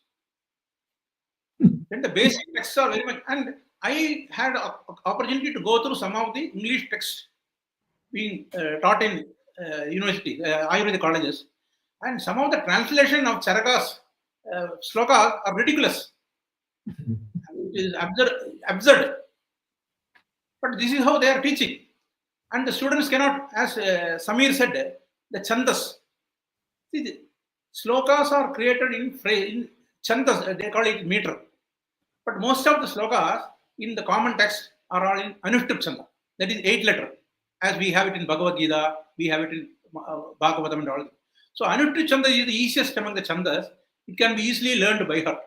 Then the basic texts are very much, and I had an opportunity to go through some of the English texts being taught in university, Ayurveda colleges. And some of the translation of Charaka's slokas are ridiculous. It is absurd. But this is how they are teaching. And the students cannot, as Samir said, the chandas. See, the slokas are created in chandas, they call it meter. But most of the slokas in the common text are all in Anushtup chanda. That is 8 letter. As we have it in Bhagavad Gita, we have it in Bhagavatam and all. So Anushtup chanda is the easiest among the chandas. It can be easily learned by heart.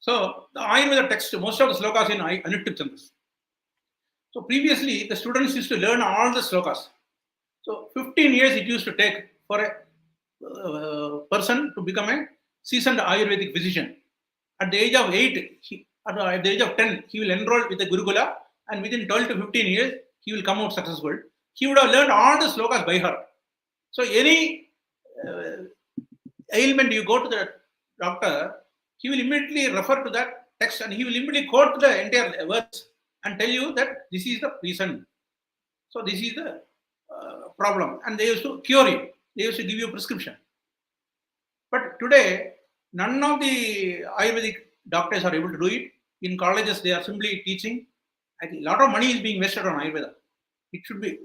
So the Ayurveda text, most of the slokas in Anushtup chandas. So previously, the students used to learn all the slokas. So 15 years it used to take for a person to become a seasoned Ayurvedic physician. At the age of 8, at the age of 10, he will enroll with the Gurukula and within 12 to 15 years, he will come out successful. He would have learned all the slokas by heart. So any ailment, you go to the doctor, he will immediately refer to that text and he will immediately quote the entire words and tell you that this is the reason. So this is the problem. And they used to cure you. They used to give you a prescription. But today, none of the Ayurvedic doctors are able to do it. In colleges, they are simply teaching. I think a lot of money is being wasted on Ayurveda. It should be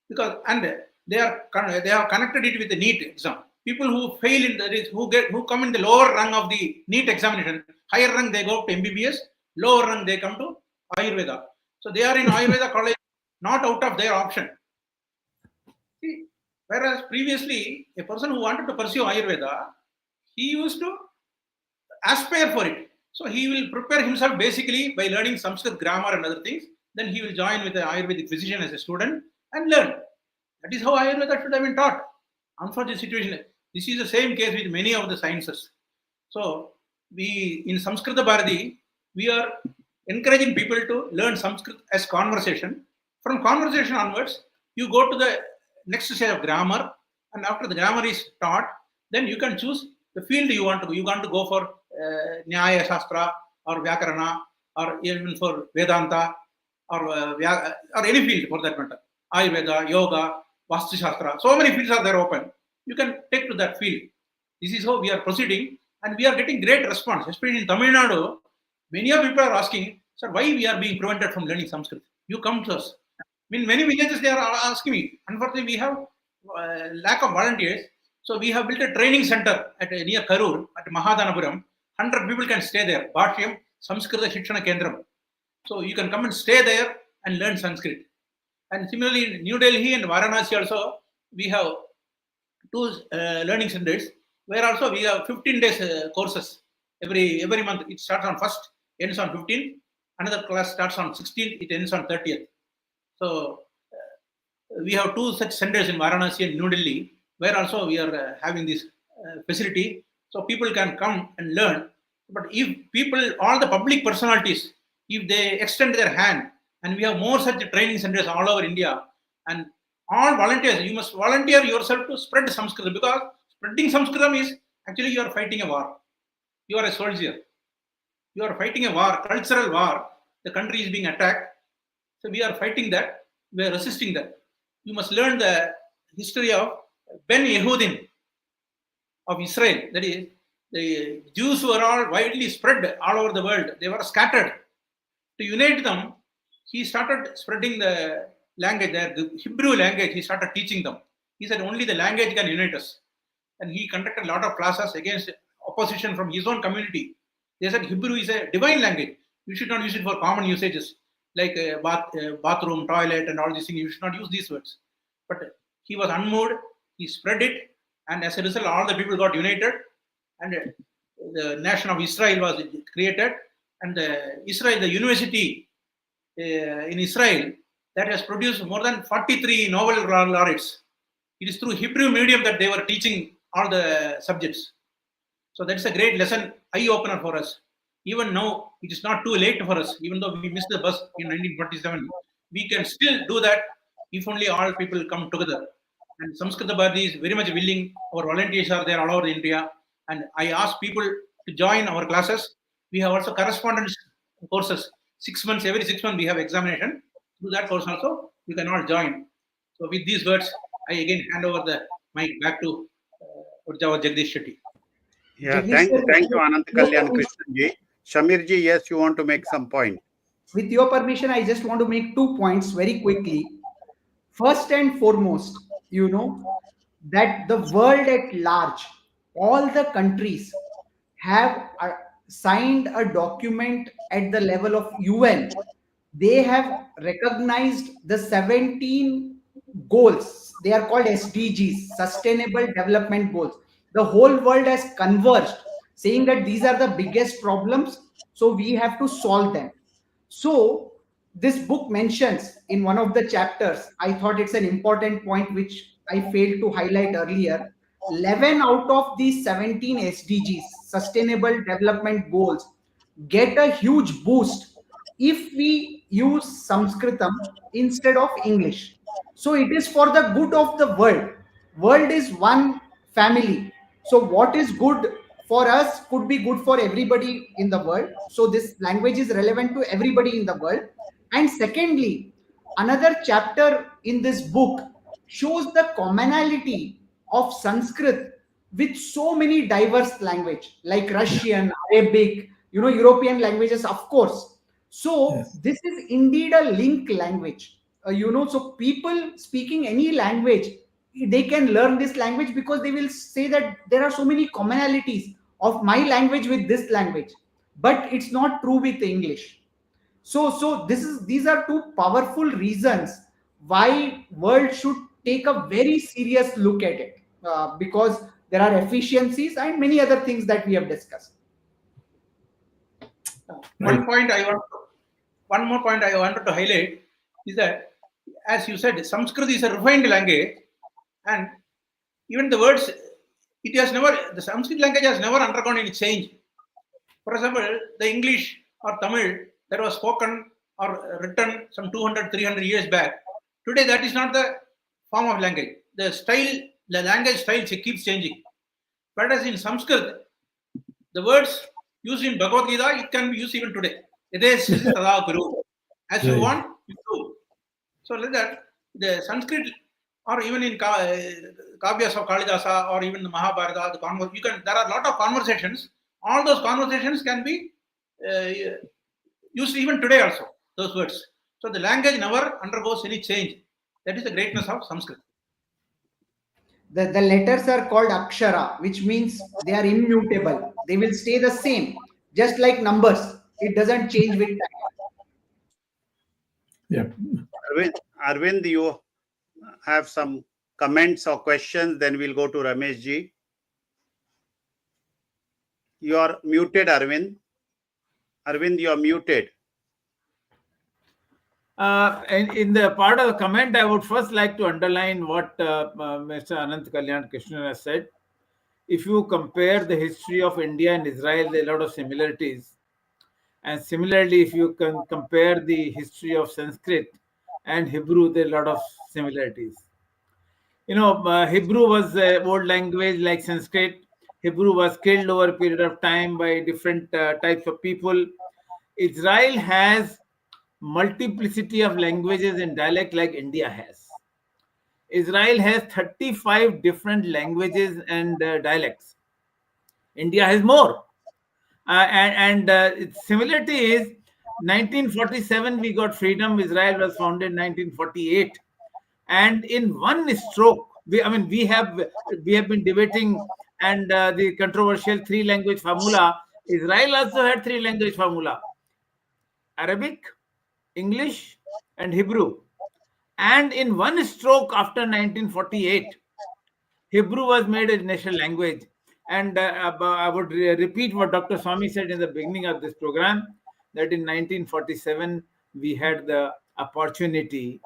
because, and they have connected it with the NEET exam. People who fail in who come in the lower rung of the NEET examination, higher rung they go up to MBBS, lower rung they come to Ayurveda. So they are in Ayurveda college, not out of their option. See, whereas previously, a person who wanted to pursue Ayurveda, he used to aspire for it. So he will prepare himself basically by learning Sanskrit grammar and other things. Then he will join with an Ayurvedic physician as a student and learn. That is how Ayurveda should have been taught. Unfortunate situation. This is the same case with many of the sciences. So we in Samskrita Bharati, we are encouraging people to learn Sanskrit as conversation. From conversation onwards, you go to the next stage of grammar, and after the grammar is taught, then you can choose the field you want to go. You want to go for Nyaya Shastra or Vyakarana or even for Vedanta or any field for that matter. Ayurveda, Yoga, Vastu Shastra. So many fields are there open. You can take to that field. This is how we are proceeding, and we are getting great response, especially in Tamil Nadu. Many of people are asking, sir, why we are being prevented from learning Sanskrit? You come to us. In many villages, they are asking me. Unfortunately, we have lack of volunteers. So we have built a training center at near Karur at Mahadanapuram. 100 people can stay there. Bhashyam Samskrita Shikshana Kendram. So you can come and stay there and learn Sanskrit. And similarly, in New Delhi and Varanasi also, we have 2 learning centers where also we have 15 days courses every month. It starts on 1st, ends on 15th. Another class starts on 16th, it ends on 30th. So we have 2 such centers in Varanasi and New Delhi, where also we are having this facility. So people can come and learn. But if people, all the public personalities, if they extend their hand, and we have more such training centers all over India, and all volunteers, you must volunteer yourself to spread Sanskrit, because spreading Sanskrit is actually you are fighting a war. You are a soldier. You are fighting a war, cultural war. The country is being attacked. So we are fighting that. We are resisting that. You must learn the history of Ben Yehudim of Israel. That is, the Jews were all widely spread all over the world. They were scattered. To unite them, he started spreading the language, the Hebrew language. He started teaching them. He said only the language can unite us. And he conducted a lot of classes against opposition from his own community. They said Hebrew is a divine language. You should not use it for common usages like bathroom, toilet, and all these things. You should not use these words. But he was unmoved. He spread it, and as a result, all the people got united, and the nation of Israel was created. And the university in Israel, that has produced more than 43 Nobel laureates. It is through Hebrew medium that they were teaching all the subjects. So that's a great lesson, eye-opener for us. Even now, it is not too late for us. Even though we missed the bus in 1947, we can still do that if only all people come together. And Samskrita Bharati is very much willing. Our volunteers are there all over India. And I ask people to join our classes. We have also correspondence courses. 6 months, every 6 months we have examination. Through that course also, you can all join. So with these words, I again hand over the mic back to Jagdish Shetty. Yeah, thank you, Anantha Kalyana Krishnan ji. Shamir ji, yes, you want to make some point. With your permission, I just want to make 2 points very quickly. First and foremost, that the world at large, all the countries have signed a document at the level of UN. They have recognized the 17 goals. They are called SDGs, Sustainable Development Goals. The whole world has converged, saying that these are the biggest problems, so we have to solve them. So this book mentions in one of the chapters, I thought it's an important point which I failed to highlight earlier. 11 out of these 17 SDGs, Sustainable Development Goals, get a huge boost if we use Sanskritam instead of English. So it is for the good of the world. World is one family. So what is good for us could be good for everybody in the world. So this language is relevant to everybody in the world. And secondly, another chapter in this book shows the commonality of Sanskrit with so many diverse language like Russian, Arabic, European languages, of course. So Yes. this is indeed a link language. So people speaking any language, they can learn this language because they will say that there are so many commonalities of my language with this language. But it's not true with English. So these are two powerful reasons why world should take a very serious look at it, because there are efficiencies and many other things that we have discussed. One more point I wanted to highlight is that, as you said, Sanskrit is a refined language, and even the words, the Sanskrit language has never undergone any change. For example, the English or Tamil that was spoken or written some 200, 300 years back, today that is not the form of language. The language style keeps changing. Whereas in Sanskrit, the words used in Bhagavad Gita, it can be used even today. As you Right. want, you do. So like that, the Sanskrit, or even in Kavyas of Kalidasa, or even the Mahabharata, there are a lot of conversations. All those conversations can be used even today also, those words. So the language never undergoes any change. That is the greatness of Sanskrit. The letters are called akshara, which means they are immutable. They will stay the same, just like numbers. It doesn't change with time. Yeah. Arvind, you have some comments or questions? Then we'll go to Ramesh ji. You are muted, Arvind. Arvind, you are muted. In the part of the comment, I would first like to underline what Mr. Anantha Kalyana Krishnan has said. If you compare the history of India and Israel, there are a lot of similarities. And similarly, if you can compare the history of Sanskrit and Hebrew, there are a lot of similarities. Hebrew was an old language like Sanskrit. Hebrew was killed over a period of time by different types of people. Israel has multiplicity of languages and dialect like India has. Israel has 35 different languages and dialects. India has more. Similarity is 1947 we got freedom. Israel was founded in 1948. And in one stroke, we have been debating and the controversial three-language formula. Israel also had three-language formula: Arabic, English, and Hebrew. And in one stroke, after 1948, Hebrew was made a national language. And I would repeat what Dr. Swamy said in the beginning of this program, that in 1947 we had the opportunity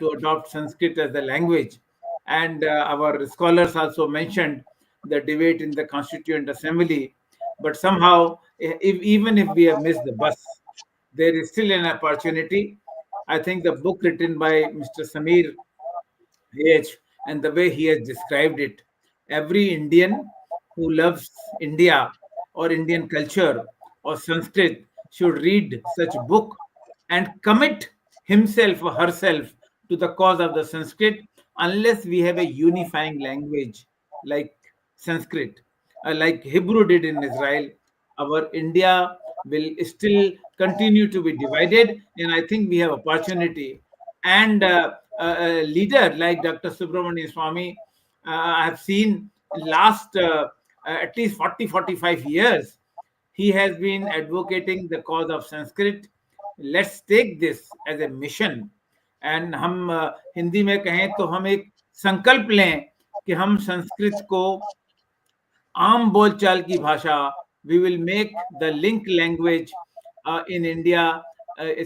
to adopt Sanskrit as the language. And our scholars also mentioned the debate in the Constituent Assembly. But somehow, even if we have missed the bus, there is still an opportunity. I think the book written by Mr. Samir H, and the way he has described it, every Indian who loves India or Indian culture or Sanskrit should read such a book and commit himself or herself to the cause of the Sanskrit, unless we have a unifying language like Sanskrit, like Hebrew did in Israel. Our India will still continue to be divided, and I think we have opportunity. And a leader like Dr. Subramanian Swami, I have seen last at least 40-45 years, he has been advocating the cause of Sanskrit. Let's take this as a mission. And हम हिंदी में कहें तो हम एक संकल्प लें कि हम संस्कृत को आम बोलचाल की भाषा, we will make the link language in India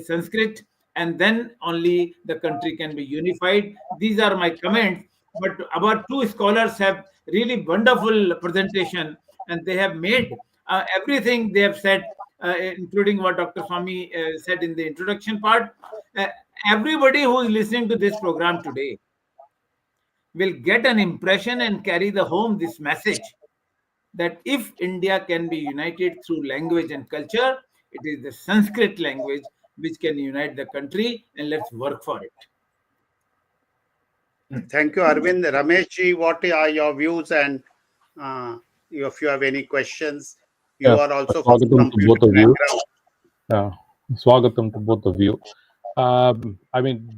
Sanskrit, and then only the country can be unified. These are my comments, but our two scholars have really wonderful presentation, and they have made everything they have said including what Dr. Swami said in the introduction part. Everybody who is listening to this program today will get an impression and carry the home this message that if India can be united through language and culture, it is the Sanskrit language which can unite the country, and let's work for it. Thank you, Arvind. Rameshji, what are your views? And if you have any questions, you are also from Swagatam to both beautiful of you. background. Swagatam to both of you. I mean,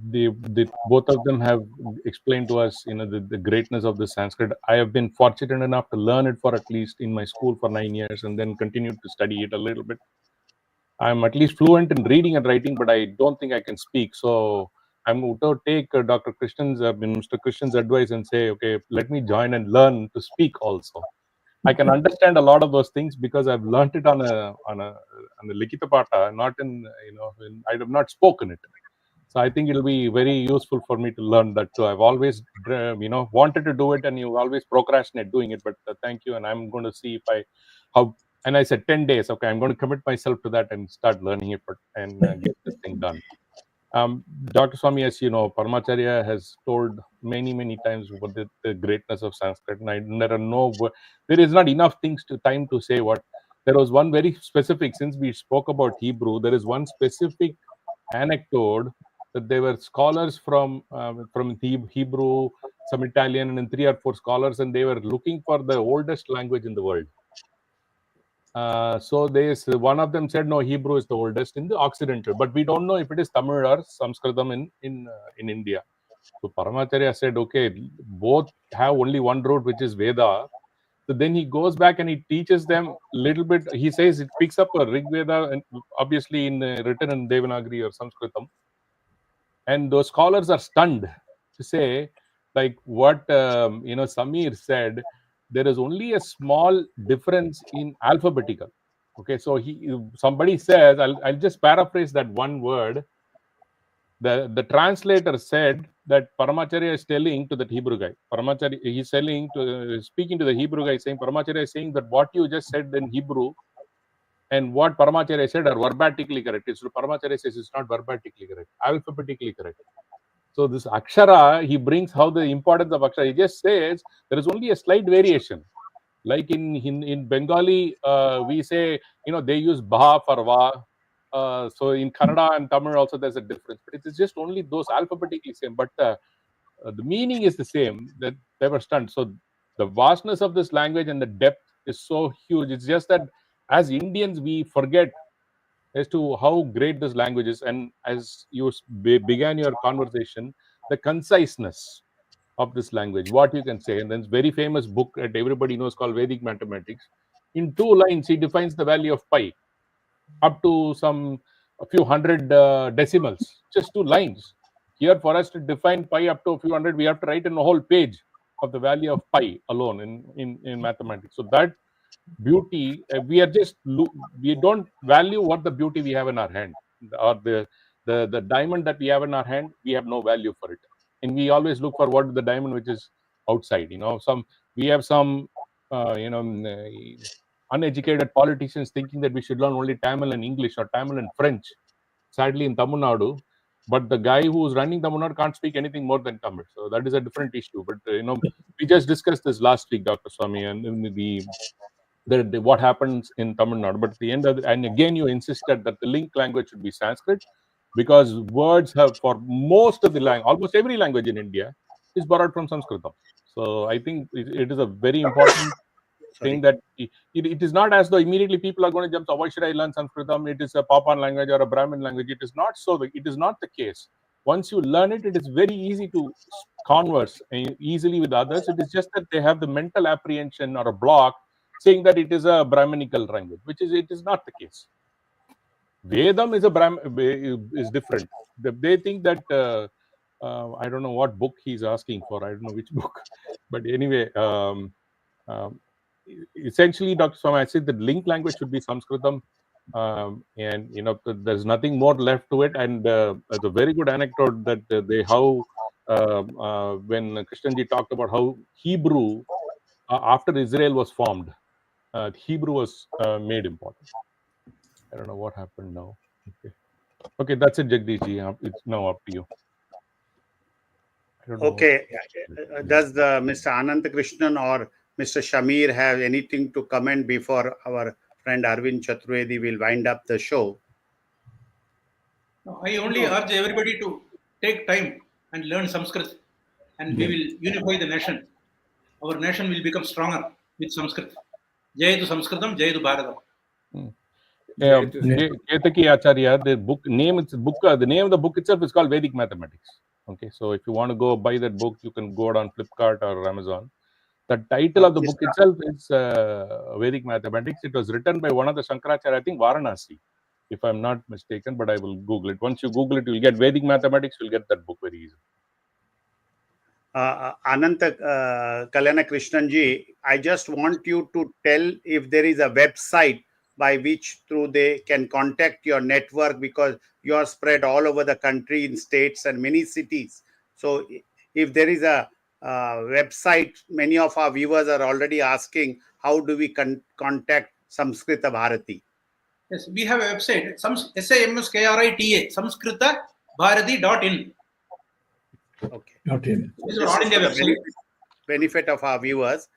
both of them have explained to us, the greatness of the Sanskrit. I have been fortunate enough to learn it for at least in my school for 9 years, and then continued to study it a little bit. I'm at least fluent in reading and writing, but I don't think I can speak. So I'm going to take Dr. Mr. Krishnan's advice and say, okay, let me join and learn to speak also. I can understand a lot of those things because I've learned it on a Likita Pata, not in, I have not spoken it. So I think it'll be very useful for me to learn that too. I've always, wanted to do it, and you always procrastinate doing it. But thank you, and I'm going to see and I said 10 days. Okay, I'm going to commit myself to that and start learning it and get this thing done. Dr. Swami, as you know, Paramacharya has told many times about the greatness of Sanskrit, and there is not enough time to say what. There was one very specific, since we spoke about Hebrew, there is one specific anecdote that there were scholars from Hebrew, some Italian, and 3 or 4 scholars, and they were looking for the oldest language in the world. So one of them said, no, Hebrew is the oldest in the Occidental, but we don't know if it is Tamil or Sanskritam in India. So Paramacharya said, okay, both have only one root, which is Veda. So then he goes back and he teaches them a little bit. He says it picks up a Rig Veda, and obviously written in Devanagari or Sanskritam. And those scholars are stunned to say, like what Samir said, there is only a small difference in alphabetical. Okay, so somebody says, I'll just paraphrase that one word. The translator said that Paramacharya is telling to that Hebrew guy. Paramacharya, he's speaking to the Hebrew guy, saying Paramacharya is saying that what you just said in Hebrew and what Paramacharya said are verbatically correct. So Paramacharya says it's not verbatically correct, alphabetically correct. So this Akshara, he brings how the importance of Akshara. He just says there is only a slight variation. Like in Bengali, we say, they use Bha for Va. So in Kannada and Tamil also there's a difference. But it is just only those alphabetically same. But the meaning is the same. That they were stunned. So the vastness of this language and the depth is so huge. It's just that as Indians, we forget as to how great this language is. And as you began your conversation, the conciseness of this language, what you can say. And then very famous book that everybody knows called Vedic Mathematics. In 2 lines, he defines the value of pi up to a few hundred decimals, just 2 lines. Here, for us to define pi up to a few hundred, we have to write in a whole page of the value of pi alone in mathematics. So that beauty, we don't value what the beauty we have in our hand, or the diamond that we have in our hand. We have no value for it, and we always look for what the diamond which is outside. We have some uneducated politicians thinking that we should learn only Tamil and English or Tamil and French. Sadly, in Tamil Nadu, but the guy who's running Tamil Nadu can't speak anything more than Tamil. So that is a different issue. But we just discussed this last week, Dr. Swami, and what happens in Tamil Nadu. But at the end and again, you insisted that the link language should be Sanskrit, because words have, for most of the language, almost every language in India is borrowed from Sanskritam. So I think it is a very important thing that it is not as though immediately people are going to jump, so why should I learn Sanskritam? It is a Papan language or a Brahmin language. It is not so. It is not the case. Once you learn it, it is very easy to converse easily with others. It is just that they have the mental apprehension or a block saying that it is a Brahminical language, it is not the case. Vedam is different. They think that I don't know what book he's asking for. I don't know which book, but anyway, essentially, Dr. Swami, I said the link language should be Sanskritam, and there's nothing more left to it. And it's a very good anecdote that when Krishnanji talked about how Hebrew after Israel was formed, Hebrew was made important. I don't know what happened now. Okay, that's it, Jagdishji. It's now up to you. I don't know. Okay. Does the Mr. Anantha Krishnan or Mr. Shamir have anything to comment before our friend Arvind Chaturvedi will wind up the show? No, I only urge everybody to take time and learn Sanskrit, and we will unify the nation. Our nation will become stronger with Sanskrit. Jayee to Sanskritam, Jayee to Bharatam. Ketaki Acharya, the name of the book itself is called Vedic Mathematics. Okay, so if you want to go buy that book, you can go on Flipkart or Amazon. The title of the book itself is Vedic Mathematics. It was written by one of the Shankaracharya, I think Varanasi, if I'm not mistaken, but I will Google it. Once you Google it, you'll get Vedic Mathematics, you'll get that book very easily. Anantha Kalyana Krishnanji, I just want you to tell if there is a website by which through they can contact your network, because you are spread all over the country in states and many cities. So if there is a website, many of our viewers are already asking, how do we contact Samskrita Bharati? Yes, we have a website, SAMSKRITA, samskritabharati.in. Okay. This is all India website. Benefit of our viewers.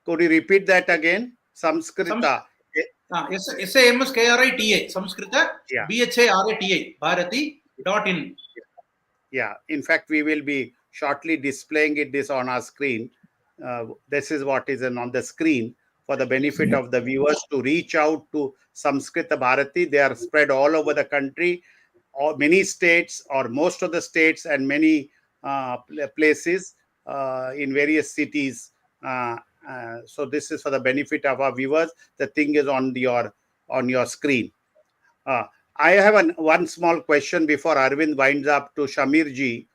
Could you repeat that again? Samskrita. SAMSKRITA, Samskrita, BHARATI, Bharati.in. Yeah, in fact, we will be shortly displaying this on our screen. This is what is on the screen for the benefit of the viewers to reach out to Samskrita Bharati. They are spread all over the country, or many states, or most of the states, and many places in various cities. So this is for the benefit of our viewers. The thing is on your screen. I have one small question before Arvind winds up to Shamir ji.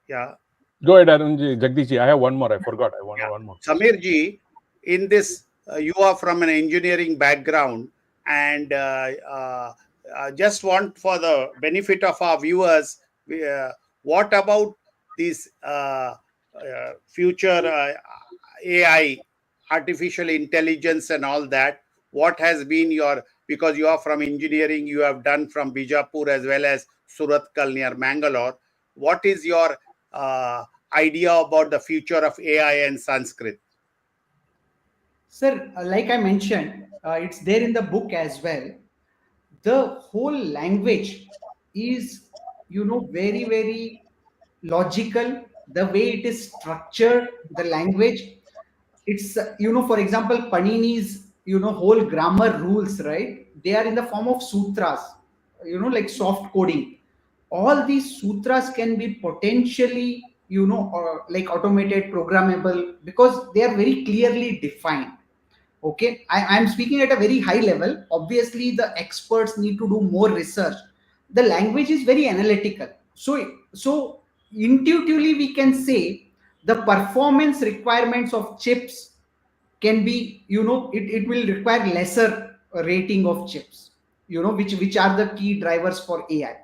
Yeah. Go ahead, Arunji. Jagdishji, I have one more. I forgot. I want one more. Shamir ji, in this, you are from an engineering background, and just want for the benefit of our viewers, what about this future AI, artificial intelligence and all that? What has been because you are from engineering, you have done from Bijapur as well as Surathkal near Mangalore. What is your idea about the future of AI and Sanskrit? Sir, like I mentioned, it's there in the book as well. The whole language is, very, very logical. The way it is structured, the language, it's, for example, Panini's, whole grammar rules, right? They are in the form of sutras, like soft coding. All these sutras can be potentially, or like automated, programmable, because they are very clearly defined. Okay, I'm speaking at a very high level. Obviously, the experts need to do more research. The language is very analytical. So intuitively, we can say the performance requirements of chips can be, it will require lesser rating of chips, which are the key drivers for AI.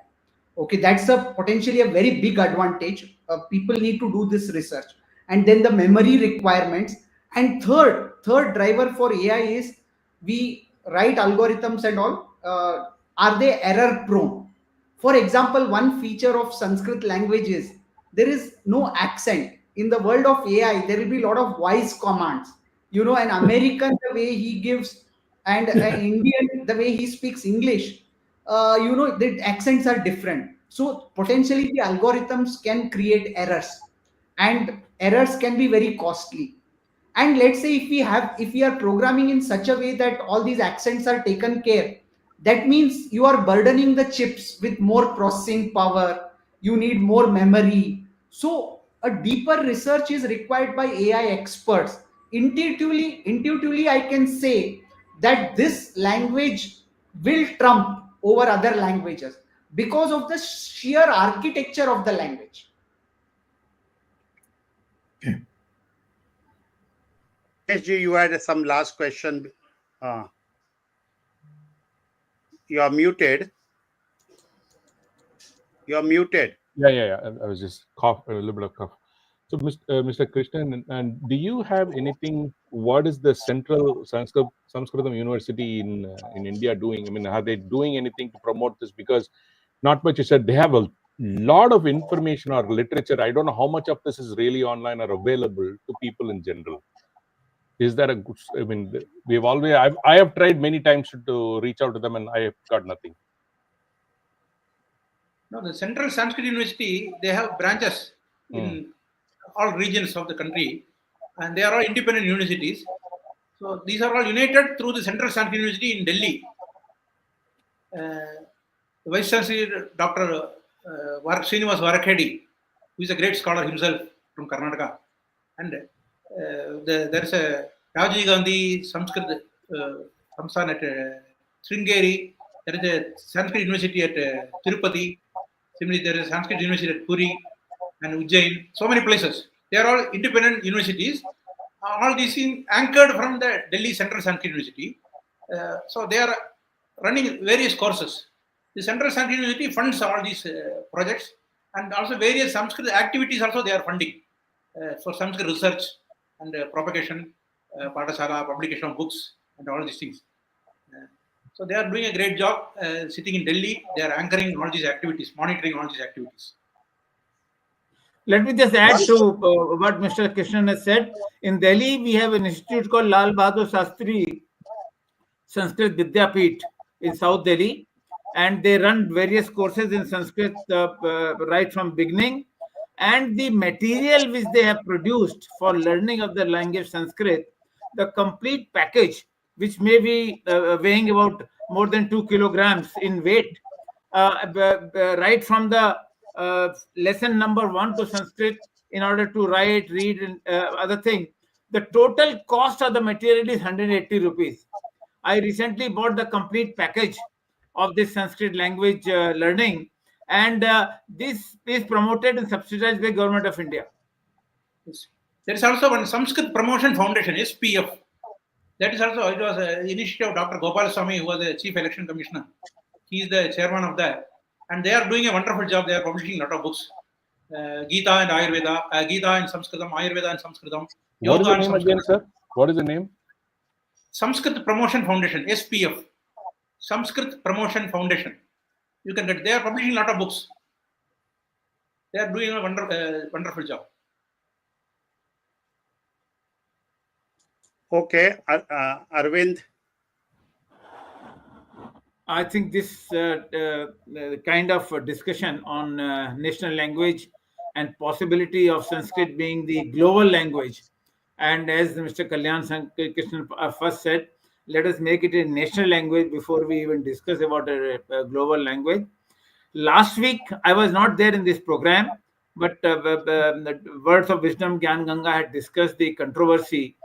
Okay, that's potentially a very big advantage. People need to do this research. And then the memory requirements. And third driver for AI is, we write algorithms and all, are they error prone? For example, one feature of Sanskrit language is there is no accent. In the world of AI, there will be a lot of voice commands. An American, the way he gives, and an Indian, the way he speaks English, the accents are different. So potentially the algorithms can create errors, and errors can be very costly. And let's say if we are programming in such a way that all these accents are taken care, that means you are burdening the chips with more processing power. You need more memory. So a deeper research is required by AI experts. Intuitively, I can say that this language will trump over other languages because of the sheer architecture of the language. Ji, you had some last question. You are muted. You are muted. Yeah. I was just a little bit of cough. So, Mr. Krishnan, and do you have anything? What is the central Sanskritam University in India doing? I mean, are they doing anything to promote this? Because not much. You said they have a lot of information or literature. I don't know how much of this is really online or available to people in general. Is that a good? I mean, we've always. I have tried many times to reach out to them, and I have got nothing. No, the Central Sanskrit University, they have branches in all regions of the country, and they are all independent universities. So these are all united through the Central Sanskrit University in Delhi. The Vice Chancellor, Dr. Srinivas Varakhedi, who is a great scholar himself from Karnataka, and there is a Rajiv Gandhi Sanskrit Samsthan at Sringeri. There is a Sanskrit University at Tirupati. Similarly, there is a Sanskrit University at Puri and Ujjain. So many places. They are all independent universities. All these things anchored from the Delhi Central Sanskrit University. So they are running various courses. The Central Sanskrit University funds all these projects, and also various Sanskrit activities also they are funding for Sanskrit research and propagation, Pathashala, publication of books, and all these things. So they are doing a great job sitting in Delhi. They are anchoring all these activities, monitoring all these activities. Let me just add to what Mr. Krishnan has said. In Delhi, we have an institute called Lal Bahadur Shastri Sanskrit Vidyapeeth in South Delhi, and they run various courses in Sanskrit right from beginning. And the material which they have produced for learning of the language Sanskrit, the complete package, which may be weighing about more than 2 kilograms in weight, right from the lesson number 1 to Sanskrit in order to write, read, and other thing. The total cost of the material is 180 rupees. I recently bought the complete package of this Sanskrit language learning, and this is promoted and subsidized by Government of India. Yes. There is also one Sanskrit Promotion Foundation, SPF. That is also, it was an initiative of Dr. Gopal Swamy, who was the Chief Election Commissioner. He is the chairman of that. And they are doing a wonderful job. They are publishing a lot of books. Gita and Ayurveda, Gita and Sanskritam, Ayurveda and Sanskritam. What is the name again, sir? What is the name? Sanskrit Promotion Foundation, SPF. Sanskrit Promotion Foundation. You can get, they are publishing a lot of books. They are doing a wonderful job. Okay, Arvind. I think this kind of discussion on national language and possibility of Sanskrit being the global language, and as Mr. Kalyan Krishnan first said, let us make it a national language before we even discuss about a global language. Last week, I was not there in this program, but the Words of Wisdom Gyan Ganga had discussed the controversy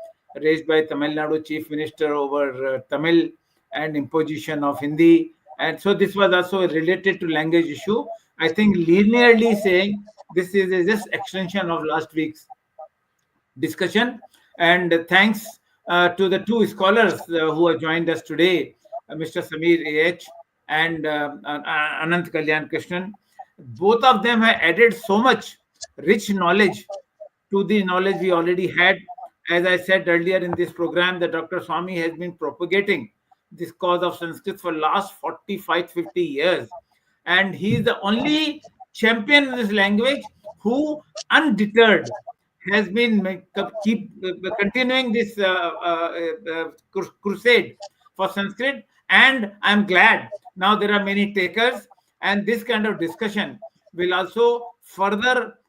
raised by Tamil Nadu Chief Minister over Tamil and imposition of Hindi. And so this was also related to language issue. I think linearly saying this is just extension of last week's discussion. And thanks to the two scholars who have joined us today, Mr. Samir A.H. and S.Anantha Kalyana. Both of them have added so much rich knowledge to the knowledge we already had. As I said earlier in this program, that Dr. Swami has been propagating this cause of Sanskrit for last 45-50 years. And he is the only champion in this language who, undeterred, has been continuing this crusade for Sanskrit. And I'm glad now there are many takers, and this kind of discussion will also further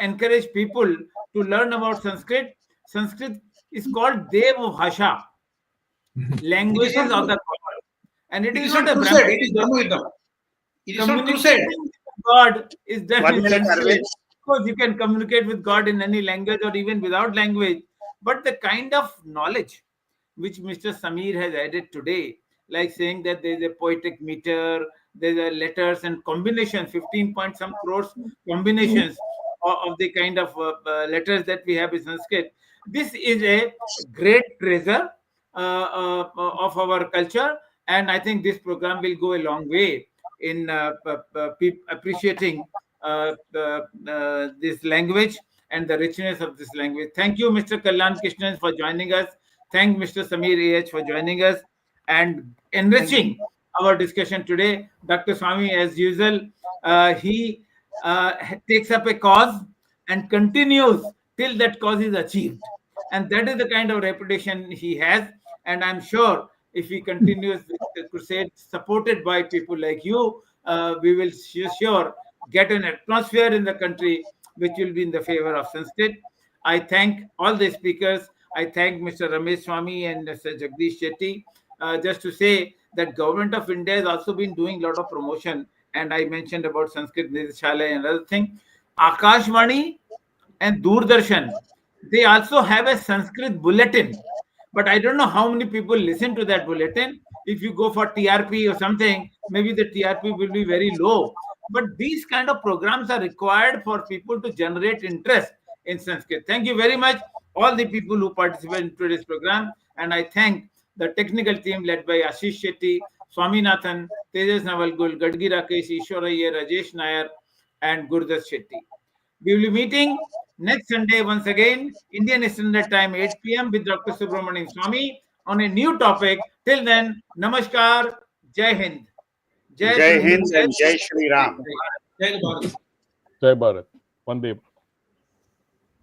encourage people to learn about Sanskrit. Sanskrit is called Deva Bhasha, languages of the God, and it is not a crusade. It is Dharma. It is not crusade. God is done. One minute, Arvind. Of course, you can communicate with God in any language or even without language, but the kind of knowledge which Mr. Samir has added today, like saying that there is a poetic meter, there are letters and combinations, 15 point some crores combinations of the kind of letters that we have in Sanskrit. This is a great treasure of our culture, and I think this program will go a long way in appreciating this language and the richness of this language. Thank you, Mr. Kalyan Krishnan, for joining us. thank Mr. Samir A.H. for joining us and enriching our discussion today. Dr. Swami, as usual, he takes up a cause and continues till that cause is achieved. And that is the kind of reputation he has. And I'm sure if he continues with the crusade supported by people like you, we will sure get an atmosphere in the country which will be in the favor of Sanskrit. I thank all the speakers. I thank Mr. Ramesh Swamy and Mr. Jagdish Shetty. Just to say that Government of India has also been doing a lot of promotion, and I mentioned about Sanskrit Nidhishalaya and other thing. Akashvani and Doordarshan, they also have a Sanskrit bulletin, but I don't know how many people listen to that bulletin. If you go for TRP or something, maybe the TRP will be very low. But these kind of programs are required for people to generate interest in Sanskrit. Thank you very much, all the people who participated in today's program, and I thank the technical team led by Ashish Shetty, Swaminathan, Tejas Navalgul, Gadgi Rakesh, Ishwaraya, Rajesh Nair, and Gurdas Shetty. We will be meeting next Sunday once again, Indian Standard Time, 8 p.m. with Dr. Subramanian Swamy on a new topic. Till then, Namaskar, Jai Hind. Jai Hind and Jai Shri Ram. Jai Bharat. Jai Bharat. Vande